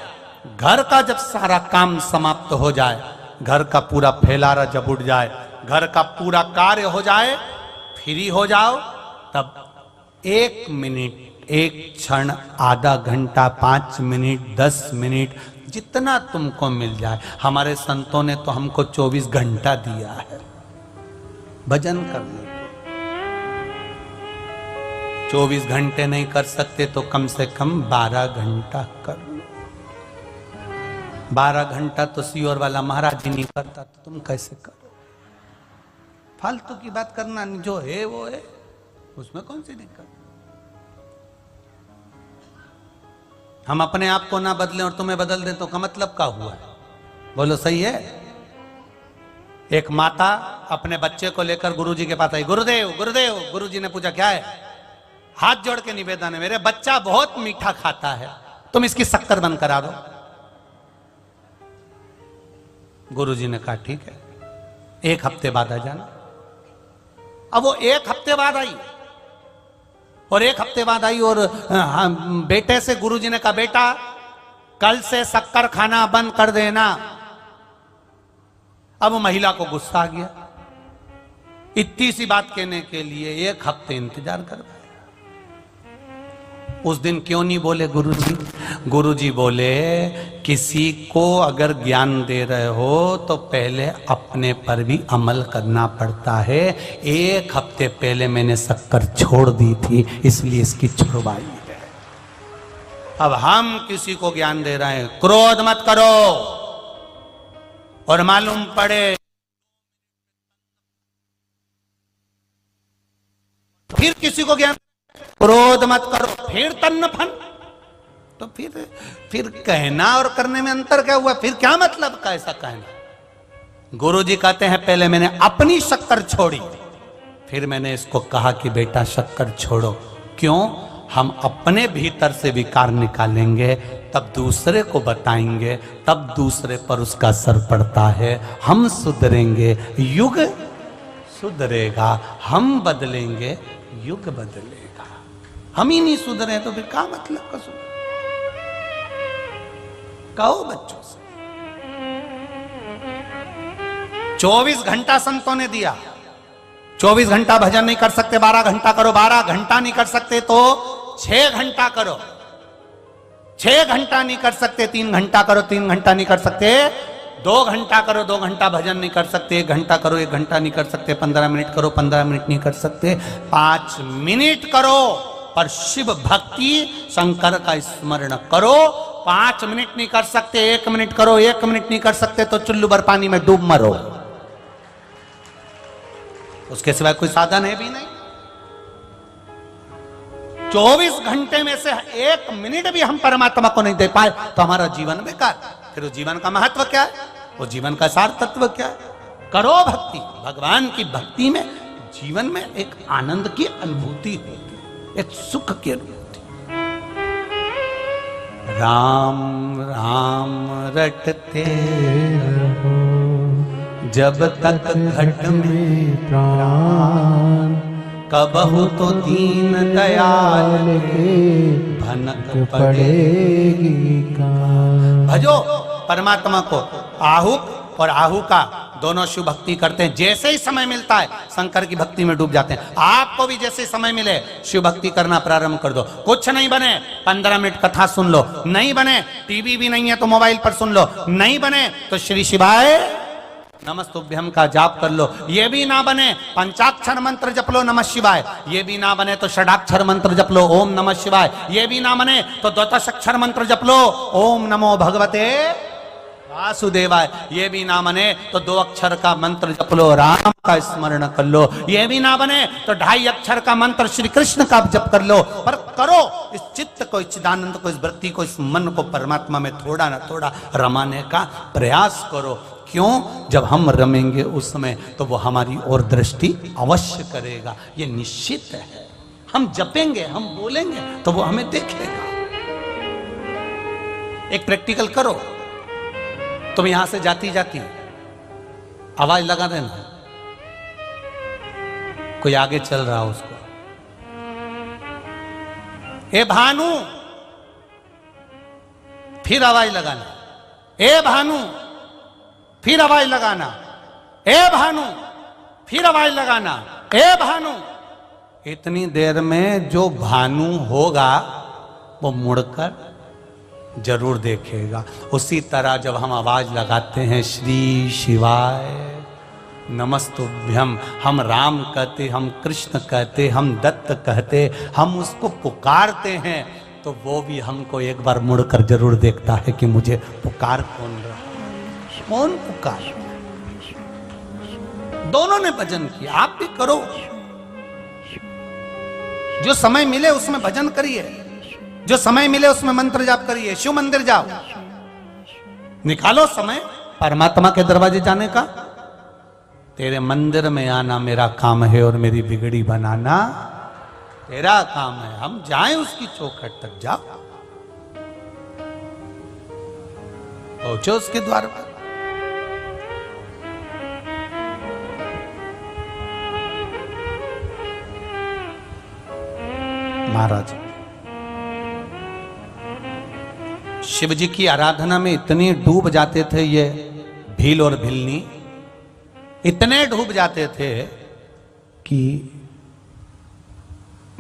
घर का जब सारा काम समाप्त हो जाए, घर का पूरा फैलारा जब उठ जाए, घर का पूरा कार्य हो जाए, फ्री हो जाओ, तब 1 मिनट, 1 क्षण, आधा घंटा, 5 मिनट, 10 मिनट, जितना तुमको मिल जाए। हमारे संतों ने तो हमको 24 घंटा दिया है भजन करने को। 24 घंटे नहीं कर सकते तो कम से कम 12 घंटा कर लो। 12 घंटा तो सीओर वाला महाराज ही नहीं करता, तो तुम कैसे करो? फालतू की बात करना, जो है वो है, उसमें कौन सी दिक्कत? हम अपने आप को ना बदलें और तुम्हें बदल दें तो का मतलब क्या हुआ है? बोलो सही है? एक माता अपने बच्चे को लेकर गुरुजी के पास आई, गुरुदेव गुरुदेव। गुरुजी ने पूछा क्या है? हाथ जोड़ के निवेदन है, मेरे बच्चा बहुत मीठा खाता है, तुम इसकी शक्कर बंद करा दो। गुरुजी ने कहा ठीक है, 1 हफ्ते बाद आ जाना। अब वो 1 हफ्ते बाद आई, और 1 हफ्ते बाद आई और बेटे से गुरुजी ने कहा बेटा कल से शक्कर खाना बंद कर देना। अब महिला को गुस्सा आ गया, इतनी सी बात कहने के लिए 1 हफ्ते इंतजार करवाया। उस दिन क्यों नहीं बोले गुरुजी? गुरुजी बोले किसी को अगर ज्ञान दे रहे हो तो पहले अपने पर भी अमल करना पड़ता है। 1 हफ्ते पहले मैंने शक्कर छोड़ दी थी, इसलिए इसकी छुड़वाई है। अब हम किसी को ज्ञान दे रहे हैं, क्रोध मत करो, और मालूम पड़े फिर किसी को ज्ञान, क्रोध मत करो, फिर तन्न फन, तो फिर कहना और करने में अंतर क्या हुआ? फिर क्या मतलब का ऐसा कहना? गुरुजी कहते हैं पहले मैंने अपनी शक्कर छोड़ी, फिर मैंने इसको कहा कि बेटा शक्कर छोड़ो। क्यों? हम अपने भीतर से विकार निकालेंगे, तब दूसरे को बताएंगे, तब दूसरे पर उसका असर पड़ता है। हम सुधरेंगे, युग सुधरेगा, हम बदलेंगे, युग बदलेगा। हम ही नहीं सुधरे तो फिर क्या मतलब का सुधर? कहो बच्चों से। 24 घंटा संतों ने दिया, 24 घंटा भजन नहीं कर सकते 12 घंटा करो, 12 घंटा नहीं कर सकते तो 6 घंटा करो, 6 घंटा नहीं कर सकते 3 घंटा करो, 3 घंटा नहीं कर सकते 2 घंटा करो, 2 घंटा भजन नहीं कर सकते 1 घंटा करो, 1 घंटा नहीं कर सकते 15 मिनट करो, 15 मिनट नहीं कर सकते 5 मिनट करो, पर शिव भक्ति शंकर का स्मरण करो। 5 मिनट नहीं कर सकते 1 मिनट करो, 1 मिनट नहीं कर सकते तो चुल्लू भर पानी में डूब मरो, उसके सिवाय कोई साधन है भी नहीं। 24 घंटे में से 1 मिनट भी हम परमात्मा को नहीं दे पाए तो हमारा जीवन बेकार। फिर उस जीवन का महत्व क्या है? वो जीवन का सार तत्व क्या है? करो भक्ति, भगवान की भक्ति में जीवन में एक आनंद की अनुभूति होती है, एक सुख की अनुभूति। राम राम रटते रहो जब तक घट में प्राण, कबहु तो दीन दयाल के भनक पड़ेगी कान। भजो परमात्मा को। आहुक और आहू का दोनों शिव भक्ति करते हैं, जैसे ही समय मिलता है शंकर की भक्ति में डूब जाते हैं। आपको भी जैसे समय मिले शिव भक्ति करना प्रारंभ कर दो। कुछ नहीं बने 15 मिनट कथा सुन लो, नहीं बने टीवी भी नहीं है तो मोबाइल पर सुन लो, नहीं बने तो श्री शिवाय नमस्तुभ्यम का जाप कर लो, ये भी ना बने पंचाक्षर मंत्र जप लो नमः शिवाय, ये भी ना बने तो षडाक्षर मंत्र जप लो ओम नमः शिवाय, ये भी ना बने तो द्वादशाक्षर मंत्र जप लो ओम नमो भगवते वासुदेवाय, ये भी ना बने तो 2 अक्षर का मंत्र जप लो राम का स्मरण कर लो, ये भी ना बने तो 2.5 अक्षर का मंत्र श्री कृष्ण का जप कर लो। पर करो इस चित्त को, इस चिदानंद को, इस वृत्ति को, इस मन को परमात्मा में थोड़ा ना थोड़ा रमाने का प्रयास करो। क्यों? जब हम रमेंगे उस समय तो वो हमारी ओर दृष्टि अवश्य करेगा, ये निश्चित है। हम जपेंगे, हम बोलेंगे तो वो हमें देखेगा। एक प्रैक्टिकल करो, तुम यहां से जाती जाती आवाज लगा देना, कोई आगे चल रहा हो उसको, ए भानु फिर आवाज लगाना, ए भानु, फिर आवाज लगाना, ए भानु, फिर आवाज लगाना, ए भानु। इतनी देर में जो भानु होगा वो मुड़कर जरूर देखेगा। उसी तरह जब हम आवाज लगाते हैं श्री शिवाय नमस्तुभ्यम, हम राम कहते, हम कृष्ण कहते, हम दत्त कहते, हम उसको पुकारते हैं, तो वो भी हमको एक बार मुड़कर जरूर देखता है कि मुझे पुकार कौन रहा, कौन पुकार। दोनों ने भजन किया, आप भी करो। जो समय मिले उसमें भजन करिए, जो समय मिले उसमें मंत्र जाप करिए, शिव मंदिर जाओ, निकालो समय परमात्मा के दरवाजे जाने का। तेरे मंदिर में आना मेरा काम है और मेरी बिगड़ी बनाना तेरा काम है। हम जाएं उसकी चौखट तक, जाओ, पहुंचो उसके द्वार पर। महाराज शिव जी की आराधना में इतने डूब जाते थे ये भील और भिलनी, इतने डूब जाते थे कि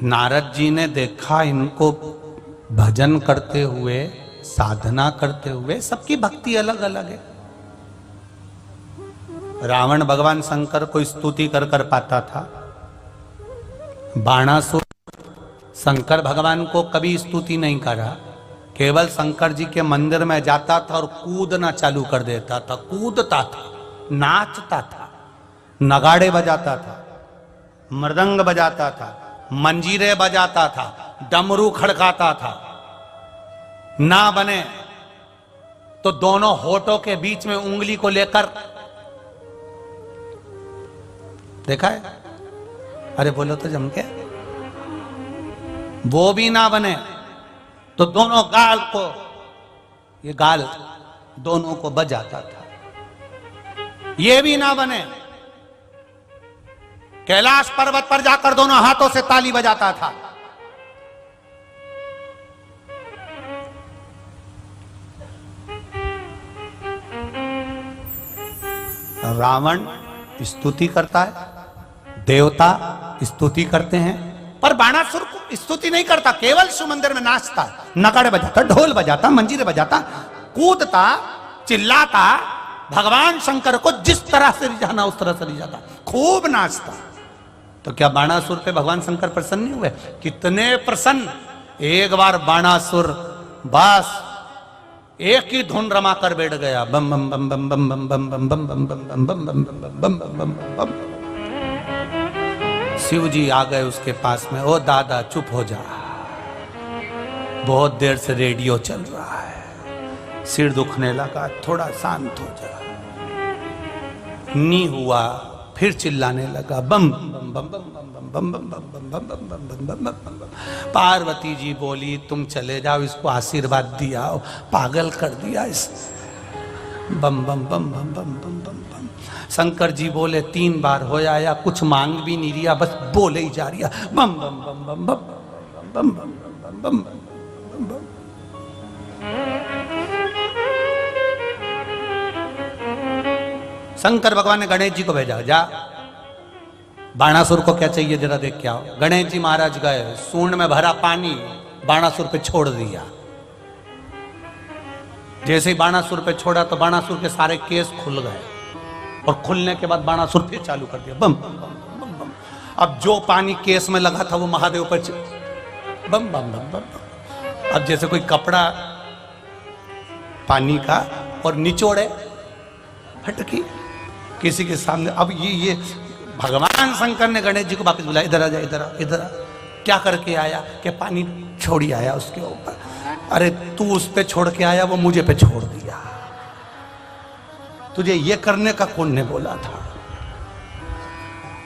नारद जी ने देखा इनको भजन करते हुए, साधना करते हुए। सबकी भक्ति अलग अलग है। रावण भगवान शंकर को स्तुति कर पाता था, बाणासुर शंकर भगवान को कभी स्तुति नहीं करा, केवल शंकर जी के मंदिर में जाता था और कूदना चालू कर देता था, कूदता था, नाचता था, नगाड़े बजाता था, मृदंग बजाता था, मंजीरे बजाता था, डमरू खड़काता था। ना बने तो दोनों होठों के बीच में उंगली को लेकर, देखा है? अरे बोलो तो जम के। वो भी ना बने तो दोनों गाल को, ये गाल दोनों को बजाता था। ये भी ना बने, कैलाश पर्वत पर जाकर दोनों हाथों से ताली बजाता था। रावण स्तुति करता है, देवता स्तुति करते हैं, पर बाणासुर को स्तुति नहीं करता, केवल शिव मंदिर में नाचता, नगाड़े बजाता, ढोल बजाता, मंजीरे बजाता, कूदता, चिल्लाता, भगवान शंकर को जिस तरह से रिझाना उस तरह से रिझाता, खूब नाचता। तो क्या बाणासुर पे भगवान शंकर प्रसन्न नहीं हुए? कितने प्रसन्न। एक बार बाणासुर बस एक ही धुन रमा कर बैठ गया, बम बम बम बम बम बम बम बम बम बम बम बम बम बम बम बम बम। शिव जी आ गए उसके पास में, ओ दादा चुप हो जा, बहुत देर से रेडियो चल रहा है, सिर दुखने लगा, थोड़ा शांत हो जा। नी हुआ, फिर चिल्लाने लगा, बम बम बम बम बम बम बम बम बम बम बम बम बम बम बम। पार्वती जी बोली तुम चले जाओ, इसको आशीर्वाद दिया, पागल कर दिया इस, बम बम बम बम बम बम बम बम। शंकर जी बोले 3 बार हो आया, कुछ मांग भी नहीं रिया, बस बोले ही जा रिया, बम बम बम बम बम बम बम बम बम बम बम। शंकर भगवान ने गणेश जी को भेजा, जा बाणासुर को क्या चाहिए जरा देख के आओ। गणेश जी महाराज गए, सूंड में भरा पानी बाणासुर पे छोड़ दिया। जैसे ही बाणासुर पे छोड़ा तो बाणासुर के सारे केस खुल गए, और खुलने के बाद बाणासुर फिर चालू कर दिया, बम बम बम बम बम। अब जो पानी केस में लगा था वो महादेव पर बम बम बम बम। अब जैसे कोई कपड़ा पानी का और निचोड़े फटकी किसी के सामने। अब ये भगवान शंकर ने गणेश जी को वापस बुलाया, इधर आ जा, इधर आ, इधर आ। क्या करके आया? कि पानी छोड़ी आया उसके ऊपर। अरे तू उस पे छोड़ के आया, वो मुझे पे छोड़ दिया, तुझे ये करने का कौन ने बोला था?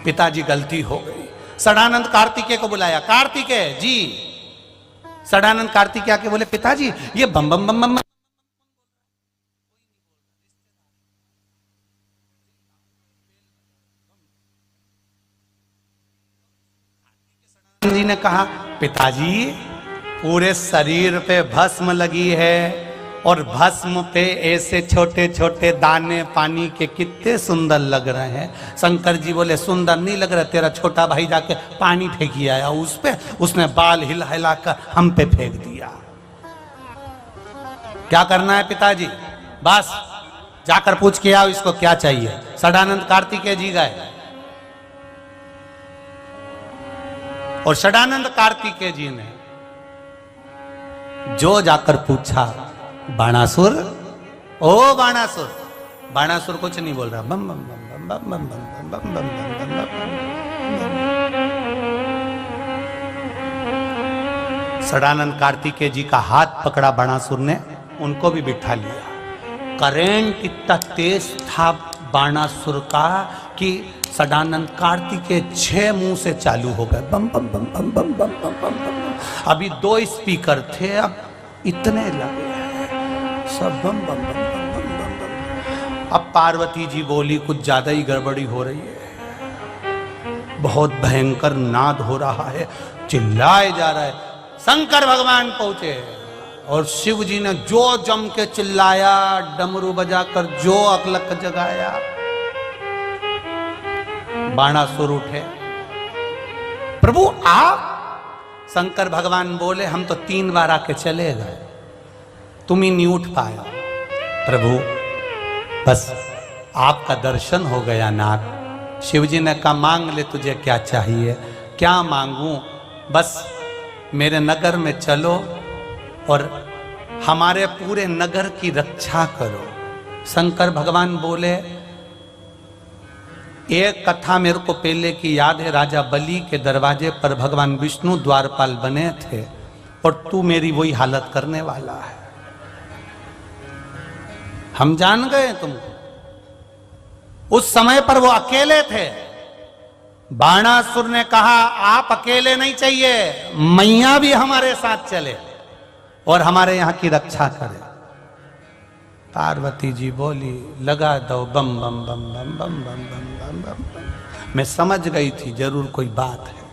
पिताजी गलती हो गई। सदानंद कार्तिकेय को बुलाया, कार्तिकेय जी। सदानंद कार्तिकेय आके बोले पिताजी ये बम बम बम बम। जी ने कहा पिताजी पूरे शरीर पे भस्म लगी है, और भस्म पे ऐसे छोटे छोटे दाने पानी के कितने सुंदर लग रहे हैं। शंकर जी बोले सुंदर नहीं लग रहा, तेरा छोटा भाई जाके पानी फेंकी आया उस पे, उसने बाल हिला हिला कर हम पे फेंक दिया। क्या करना है पिताजी? बस जाकर पूछ के आओ इसको क्या चाहिए। षडानंद कार्तिकेय जी गए और षडानंद कार्तिकेय जी ने जो जाकर पूछा, बाणासुर, ओ बाणासुर। बाणासुर कुछ नहीं बोल रहा, बम बम बम बम बम बम बम बम बम बम। षडानंद कार्तिकेय जी का हाथ पकड़ा बाणासुर ने, उनको भी बिठा लिया। करेंट इतना तेज था बाणासुर का कि षडानंद कार्तिकेय 6 मुंह से चालू हो गए, बम बम बम बम बम बम बम बम बम। अभी 2 स्पीकर थे, अब इतने लगे सब बम बम बम बम बम बम बम। अब पार्वती जी बोली कुछ ज्यादा ही गड़बड़ी हो रही है, बहुत भयंकर नाद हो रहा है, चिल्लाए जा रहा है। शंकर भगवान पहुंचे और शिव जी ने जो जम के चिल्लाया, डमरू बजाकर जो अकलक जगाया। बाणासुर उठे, प्रभु आप। शंकर भगवान बोले हम तो 3 बार आके चले गए, तुम ही नहीं उठ पाया। प्रभु बस आपका दर्शन हो गया नाथ। शिव जी ने कहा मांग ले, तुझे क्या चाहिए? क्या मांगूं? बस मेरे नगर में चलो और हमारे पूरे नगर की रक्षा करो। शंकर भगवान बोले एक कथा मेरे को पहले की याद है, राजा बलि के दरवाजे पर भगवान विष्णु द्वारपाल बने थे और तू मेरी वही हालत करने वाला है। हम जान गए तुमको। उस समय पर वो अकेले थे। बाणासुर ने कहा आप अकेले नहीं चाहिए, मैया भी हमारे साथ चले और हमारे यहां की रक्षा करे। पार्वती जी बोली लगा दो बम बम बम बम बम बम बम बम बम। मैं समझ गई थी जरूर कोई बात है।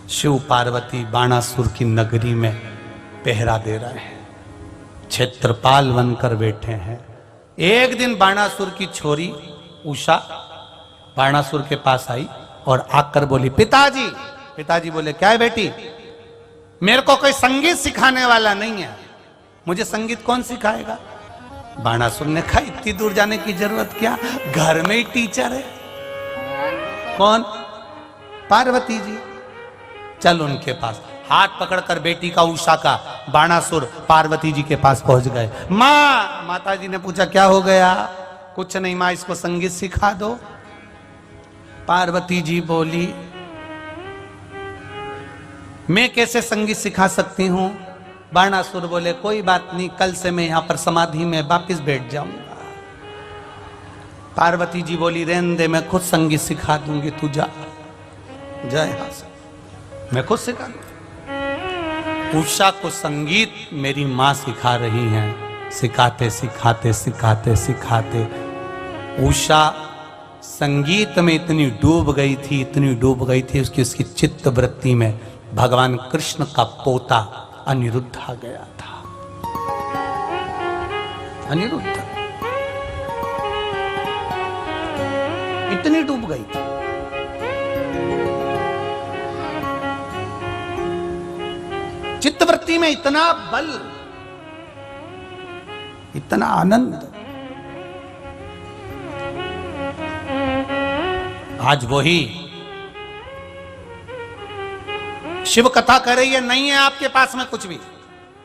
शिव पार्वती बाणासुर की नगरी में पहरा दे रहे हैं, क्षेत्रपाल बनकर बैठे हैं। एक दिन बाणासुर की छोरी उषा बाणासुर के पास आई और आकर बोली पिताजी। पिताजी बोले क्या है बेटी? मेरे को कोई संगीत सिखाने वाला नहीं है, मुझे संगीत कौन सिखाएगा? बाणासुर ने कहा इतनी दूर जाने की जरूरत क्या, घर में ही टीचर है। कौन? पार्वती जी। चल उनके पास। हाथ पकड़कर बेटी का उषा का बाणासुर पार्वती जी के पास पहुंच गए। माँ, माता जी ने पूछा क्या हो गया? कुछ नहीं माँ, इसको संगीत सिखा दो। पार्वती जी बोली मैं कैसे संगीत सिखा सकती हूं? बाणासुर बोले कोई बात नहीं, कल से मैं यहां पर समाधि में वापिस बैठ जाऊंगा। पार्वती जी बोली रहने दे, मैं खुद संगीत सिखा दूंगी, तू जा जा यहां से, मैं खुद सिखा दूंगी। उषा को संगीत मेरी मां सिखा रही हैं। सिखाते सिखाते सिखाते सिखाते उषा संगीत में इतनी डूब गई थी, इतनी डूब गई थी उसकी चित्त वृत्ति में भगवान कृष्ण का पोता अनिरुद्ध आ गया था। अनिरुद्ध इतनी डूब गई थी। चित्तवृत्ति में इतना बल, इतना आनंद। आज वही शिव कथा कर रही है, नहीं है आपके पास में कुछ भी।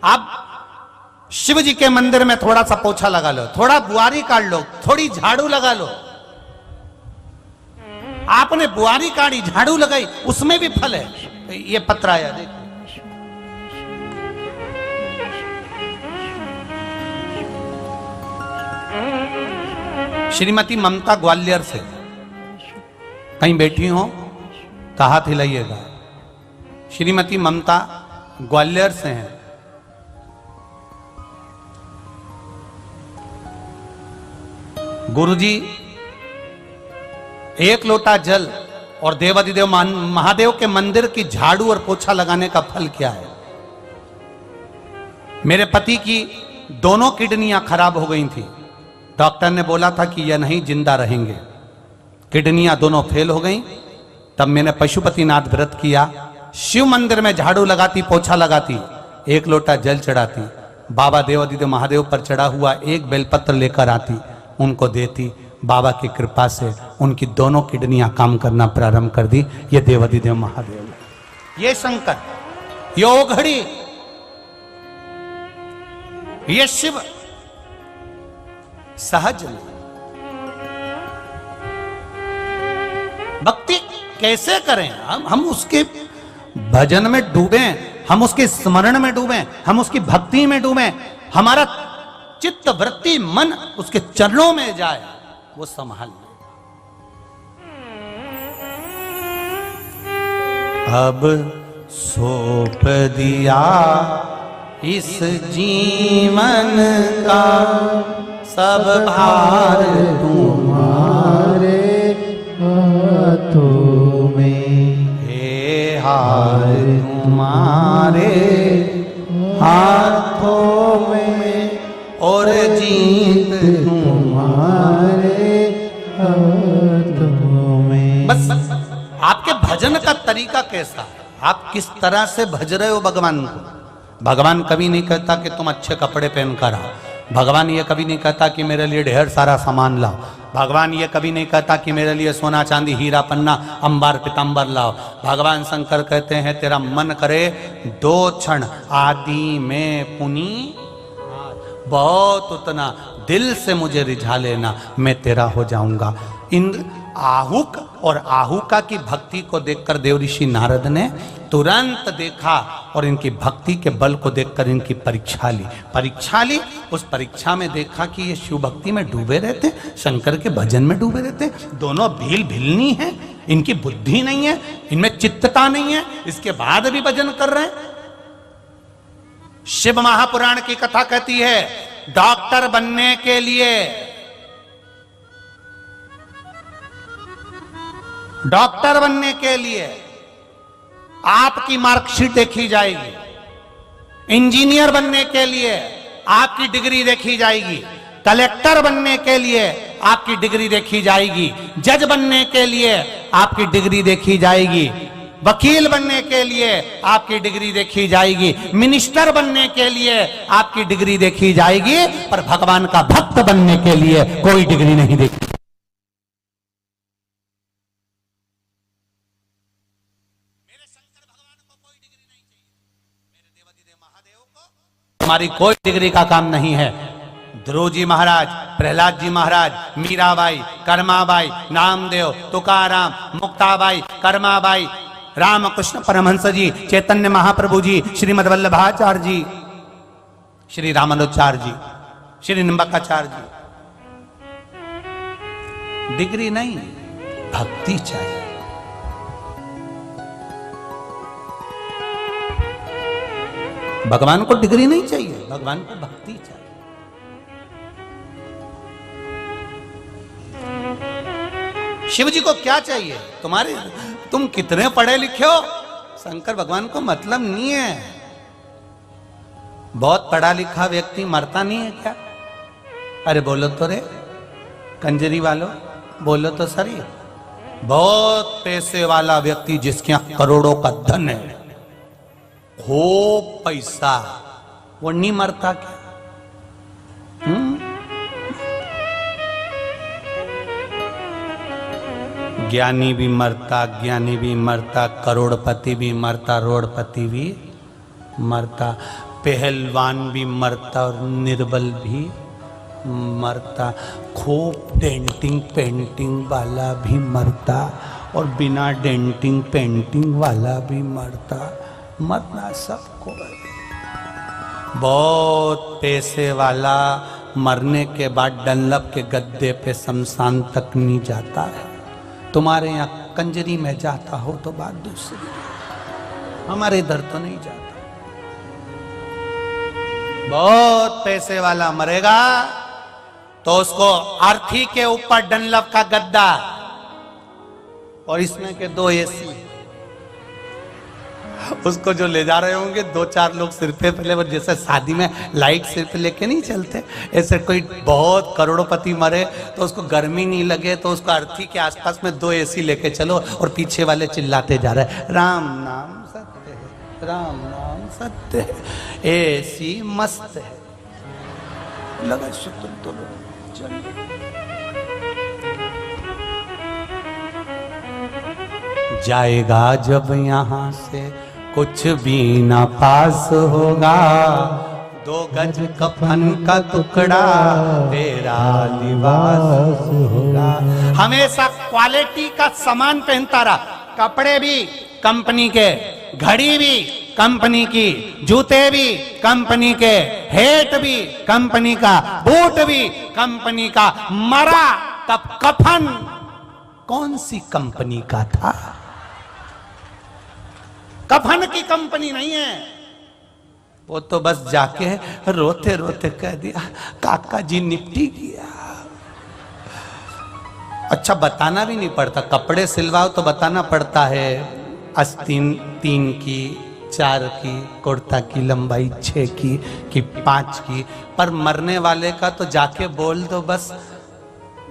आप शिव जी के मंदिर में थोड़ा सा पोछा लगा लो, थोड़ा बुआरी काट लो, थोड़ी झाड़ू लगा लो। आपने बुआरी काटी, झाड़ू लगाई, उसमें भी फल है। ये पत्र आया देखो, श्रीमती ममता ग्वालियर से कहीं बैठी हो तो हाथ हिलाइएगा। श्रीमती ममता ग्वालियर से हैं। गुरुजी, 1 लोटा जल और देवाधिदेव महादेव के मंदिर की झाड़ू और पोछा लगाने का फल क्या है? मेरे पति की दोनों किडनियां खराब हो गई थी। डॉक्टर ने बोला था कि यह नहीं जिंदा रहेंगे। किडनियां दोनों फेल हो गई। तब मैंने पशुपतिनाथ व्रत किया। शिव मंदिर में झाड़ू लगाती, पोछा लगाती, एक लोटा जल चढ़ाती, बाबा देवादिदेव महादेव पर चढ़ा हुआ एक बेलपत्र लेकर आती, उनको देती। बाबा की कृपा से उनकी दोनों किडनियां काम करना प्रारंभ कर दी। ये देवादिदेव महादेव, ये शंकर, ये ओघड़ी, ये शिव। सहज भक्ति कैसे करें? हम उसके भजन में डूबे, हम उसके स्मरण में डूबे, हम उसकी भक्ति में डूबे, हमारा चित्त वृत्ति मन उसके चरणों में जाए, वो संभाल ले। अब सौंप दिया इस जीवन का सब भार तुम्हारे हाथों में, हे हार तुम्हारे हाथों में, और जीत तुम्हारे हाथों में। बस आपके भजन का तरीका कैसा है? आप किस तरह से भज रहे हो भगवान को? भगवान कभी नहीं कहता कि तुम अच्छे कपड़े पहन कर आओ। भगवान ये कभी नहीं कहता कि मेरे लिए ढेर सारा सामान लाओ। भगवान ये कभी नहीं कहता कि मेरे लिए सोना चांदी हीरा पन्ना अंबार पीताम्बर लाओ। भगवान शंकर कहते हैं तेरा मन करे दो क्षण आदि में पुनी, बहुत उतना दिल से मुझे रिझा लेना, मैं तेरा हो जाऊंगा। इंद्र आहुक और आहुका की भक्ति को देखकर देव ऋषि नारद ने तुरंत देखा और इनकी भक्ति के बल को देखकर इनकी परीक्षा ली। उस परीक्षा में देखा कि ये शिव भक्ति में डूबे रहते, शंकर के भजन में डूबे रहते, दोनों भिलनी है, इनकी बुद्धि नहीं है, इनमें चित्तता नहीं है, इसके बाद भी भजन कर रहे हैं। शिव महापुराण की कथा कहती है डॉक्टर बनने के लिए, डॉक्टर बनने के लिए आपकी मार्कशीट देखी जाएगी, इंजीनियर बनने के लिए आपकी डिग्री देखी जाएगी, कलेक्टर बनने के लिए आपकी डिग्री देखी जाएगी, जज बनने के लिए आपकी डिग्री देखी जाएगी, वकील बनने के लिए आपकी डिग्री देखी जाएगी, मिनिस्टर बनने के लिए आपकी डिग्री देखी जाएगी, पर भगवान का भक्त बनने के लिए कोई डिग्री नहीं देखी। हमारी कोई डिग्री का काम नहीं है। ध्रुव जी महाराज, प्रहलाद जी महाराज, मीराबाई, कर्माबाई, नामदेव, तुकाराम, मुक्ताबाई, कर्माबाई, रामकृष्ण परमहंस जी, चैतन्य महाप्रभु जी, श्रीमद वल्लभाचार्य जी, श्री रामानुजाचार्य जी, श्री निम्बकाचार्य जी, डिग्री नहीं, भक्ति चाहिए। भगवान को डिग्री नहीं चाहिए, भगवान को भक्ति चाहिए। शिव जी को क्या चाहिए? तुम कितने पढ़े लिखे हो, शंकर भगवान को मतलब नहीं है। बहुत पढ़ा लिखा व्यक्ति मरता नहीं है क्या? अरे बोलो तो रे कंजरी वालों, बोलो तो सही। बहुत पैसे वाला व्यक्ति जिसके यहां करोड़ों का धन है, खूब पैसा, वो नहीं मरता क्या? ज्ञानी भी मरता, ज्ञानी भी मरता, करोड़पति भी मरता, रोड़पति भी मरता, पहलवान भी मरता और निर्बल भी मरता, खूब डेंटिंग पेंटिंग वाला भी मरता और बिना डेंटिंग पेंटिंग वाला भी मरता। मरना सबको है। बहुत पैसे वाला मरने के बाद डनलप के गद्दे पे शमशान तक नहीं जाता है। तुम्हारे यहाँ कंजरी में जाता हो तो बात दूसरी, हमारे इधर तो नहीं जाता। बहुत पैसे वाला मरेगा तो उसको अर्थी के ऊपर डनलप का गद्दा और इसमें के 2 एसी, उसको जो ले जा रहे होंगे 2-4 लोग सिर पे पहले, वो जैसे शादी में लाइट सिर पे लेके नहीं चलते, ऐसे कोई बहुत करोड़पति मरे तो उसको गर्मी नहीं लगे तो उसको अर्थी के आसपास में 2 एसी लेके चलो, और पीछे वाले चिल्लाते जा रहे हैं राम नाम सत्य है, राम नाम सत्य है, एसी मस्त है। लगा शुक्र तो चलिए। जाएगा जब यहाँ से कुछ भी ना पास होगा, 2 गज कफन का टुकड़ा तेरा लिबास होगा। हमेशा क्वालिटी का सामान पहनता रहा, कपड़े भी कंपनी के, घड़ी भी कंपनी की, जूते भी कंपनी के, हेट भी कंपनी का, बूट भी कंपनी का। मरा तब कफन कौन सी कंपनी का था? कफन की कंपनी नहीं है। वो तो बस जाके रोते रोते कह दिया काका जी निपटी गया। अच्छा, बताना भी नहीं पड़ता, कपड़े सिलवाओ तो बताना पड़ता है आस्तीन 3 की, 4 की, कुर्ता की लंबाई 6 की कि 5 की, पर मरने वाले का तो जाके बोल दो बस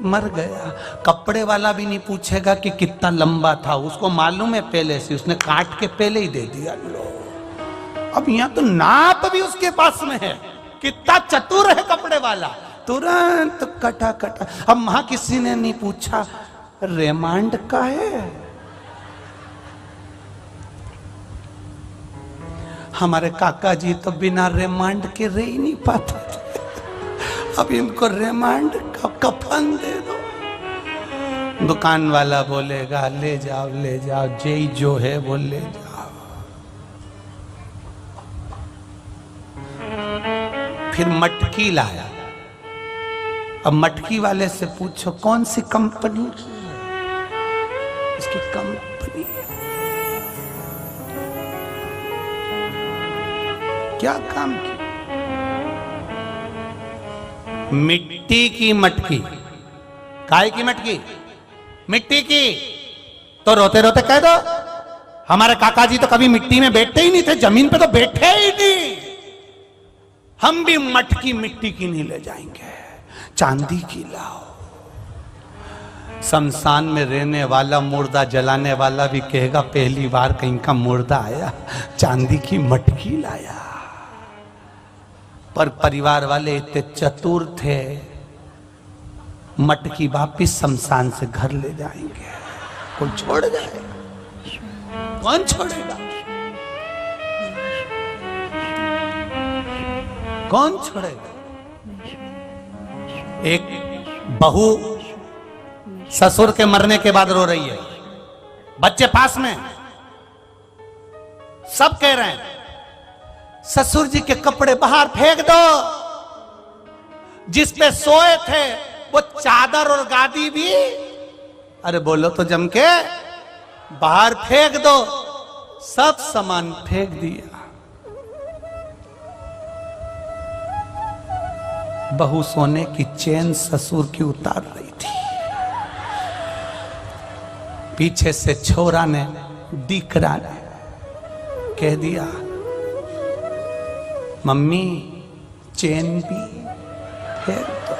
मर गया। कपड़े वाला भी नहीं पूछेगा कि कितना लंबा था, उसको मालूम है पहले से, उसने काट के पहले ही दे दिया। लो, अब यहाँ तो नाप भी उसके पास में है, कितना चतुर है कपड़े वाला, तुरंत कटा कटा। अब वहां किसी ने नहीं पूछा रेमांड का है। हमारे काका जी तो बिना रेमांड के रह ही नहीं पाते थे, अब इनको रेमांड का कफन दे दो। दुकान वाला बोलेगा ले जाओ ले जाओ, जेई जो है वो ले जाओ। फिर मटकी लाया। अब मटकी वाले से पूछो कौन सी कंपनी की है? इसकी कंपनी क्या काम की? मिट्टी की मटकी। काय की मटकी? मिट्टी की। तो रोते रोते कह दो हमारे काका जी तो कभी मिट्टी में बैठते ही नहीं थे, जमीन पे तो बैठे ही नहीं। हम भी मटकी मिट्टी की नहीं ले जाएंगे, चांदी की लाओ। शमशान में रहने वाला मुर्दा जलाने वाला भी कहेगा पहली बार कहीं का मुर्दा आया, चांदी की मटकी लाया। पर परिवार वाले इतने चतुर थे, मटकी वापिस शमशान से घर ले जाएंगे। कोई छोड़ जाएगा? कौन छोड़ेगा? कौन छोड़ेगा? एक बहू ससुर के मरने के बाद रो रही है, बच्चे पास में, सब कह रहे हैं ससुर जी के कपड़े बाहर फेंक दो, जिस पे सोए थे वो चादर और गादी भी, अरे बोलो तो जम के, बाहर फेंक दो। सब सामान फेंक दिया। बहू सोने की चैन ससुर की उतार रही थी, पीछे से छोरा ने, दीकरा ने कह दिया मम्मी चैन भी फेंक दो।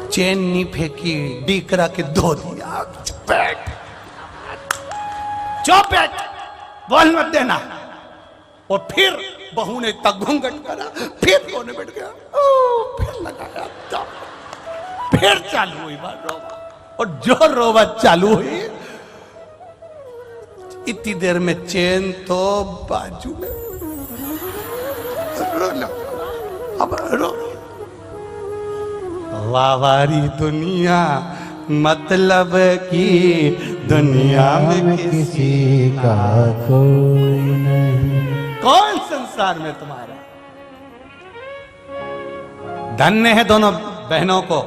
चैन नहीं फेंकी, डीकरा के धो दिया। बैठ, चुप बैठ, बोल मत देना। और फिर बहू ने तक घूंघट करा, फिर रोने बैठ गया, फिर लगाया, फिर चालू हुई बात रोवा। और जो रोवा चालू हुई, इतनी देर में चैन तो बाजू में, रो लो, अब रो। वावारी दुनिया मतलब की दुनिया में किसी का कोई नहीं। कौन संसार में तुम्हारा? धन्य है दोनों बहनों को।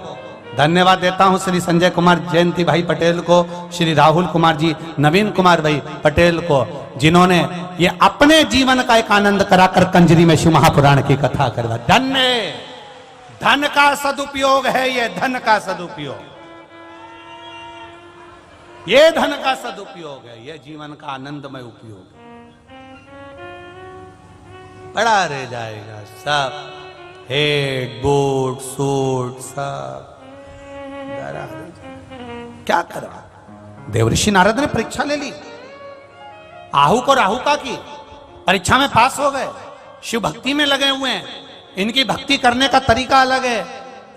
धन्यवाद देता हूं श्री संजय कुमार जयंती भाई पटेल को, श्री राहुल कुमार जी, नवीन कुमार भाई पटेल को, जिन्होंने ये अपने जीवन का एक आनंद कराकर कंजरी में शिव महापुराण की कथा करवा। धन्य, धन का सदुपयोग है ये, धन का सदुपयोग, ये धन का सदुपयोग है, ये जीवन का आनंदमय उपयोग है। पड़ा रह जाएगा सब, हेड बोर्ड सूट सब डरा रह जाएगा। क्या करा? देवऋषि नारद ने परीक्षा ले ली, आहू को राहुका की परीक्षा में पास हो गए, शिव भक्ति में लगे हुए हैं, इनकी भक्ति करने का तरीका अलग है,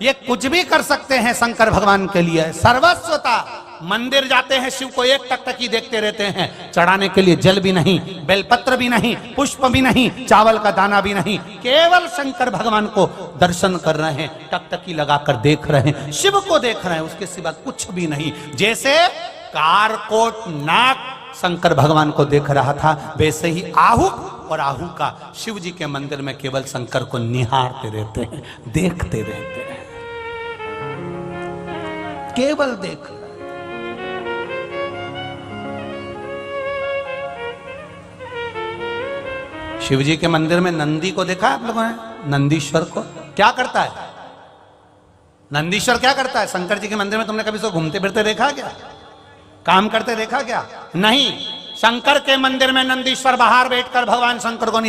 ये कुछ भी कर सकते हैं शंकर भगवान के लिए, सर्वस्वता। मंदिर जाते हैं, शिव को एक टकटकी देखते रहते हैं, चढ़ाने के लिए जल भी नहीं, बेलपत्र भी नहीं, पुष्प भी नहीं, चावल का दाना भी नहीं, केवल शंकर भगवान को दर्शन कर रहे हैं, टकटकी लगाकर देख रहे हैं, शिव को देख रहे हैं, उसके सिवा कुछ भी नहीं। जैसे कारकोट नाग शंकर भगवान को देख रहा था, वैसे ही आहू और आहू का शिव जी के मंदिर में केवल शंकर को निहारते रहते हैं, देखते रहते हैं, केवल देख। शिव जी के मंदिर में नंदी को देखा आप लोगों ने? नंदीश्वर को क्या करता है? नंदीश्वर क्या करता है? शंकर जी के मंदिर में तुमने कभी सो घूमते फिरते देखा क्या? काम करते देखा क्या? नहीं। शंकर के मंदिर में नंदीश्वर बाहर बैठकर भगवान शंकर को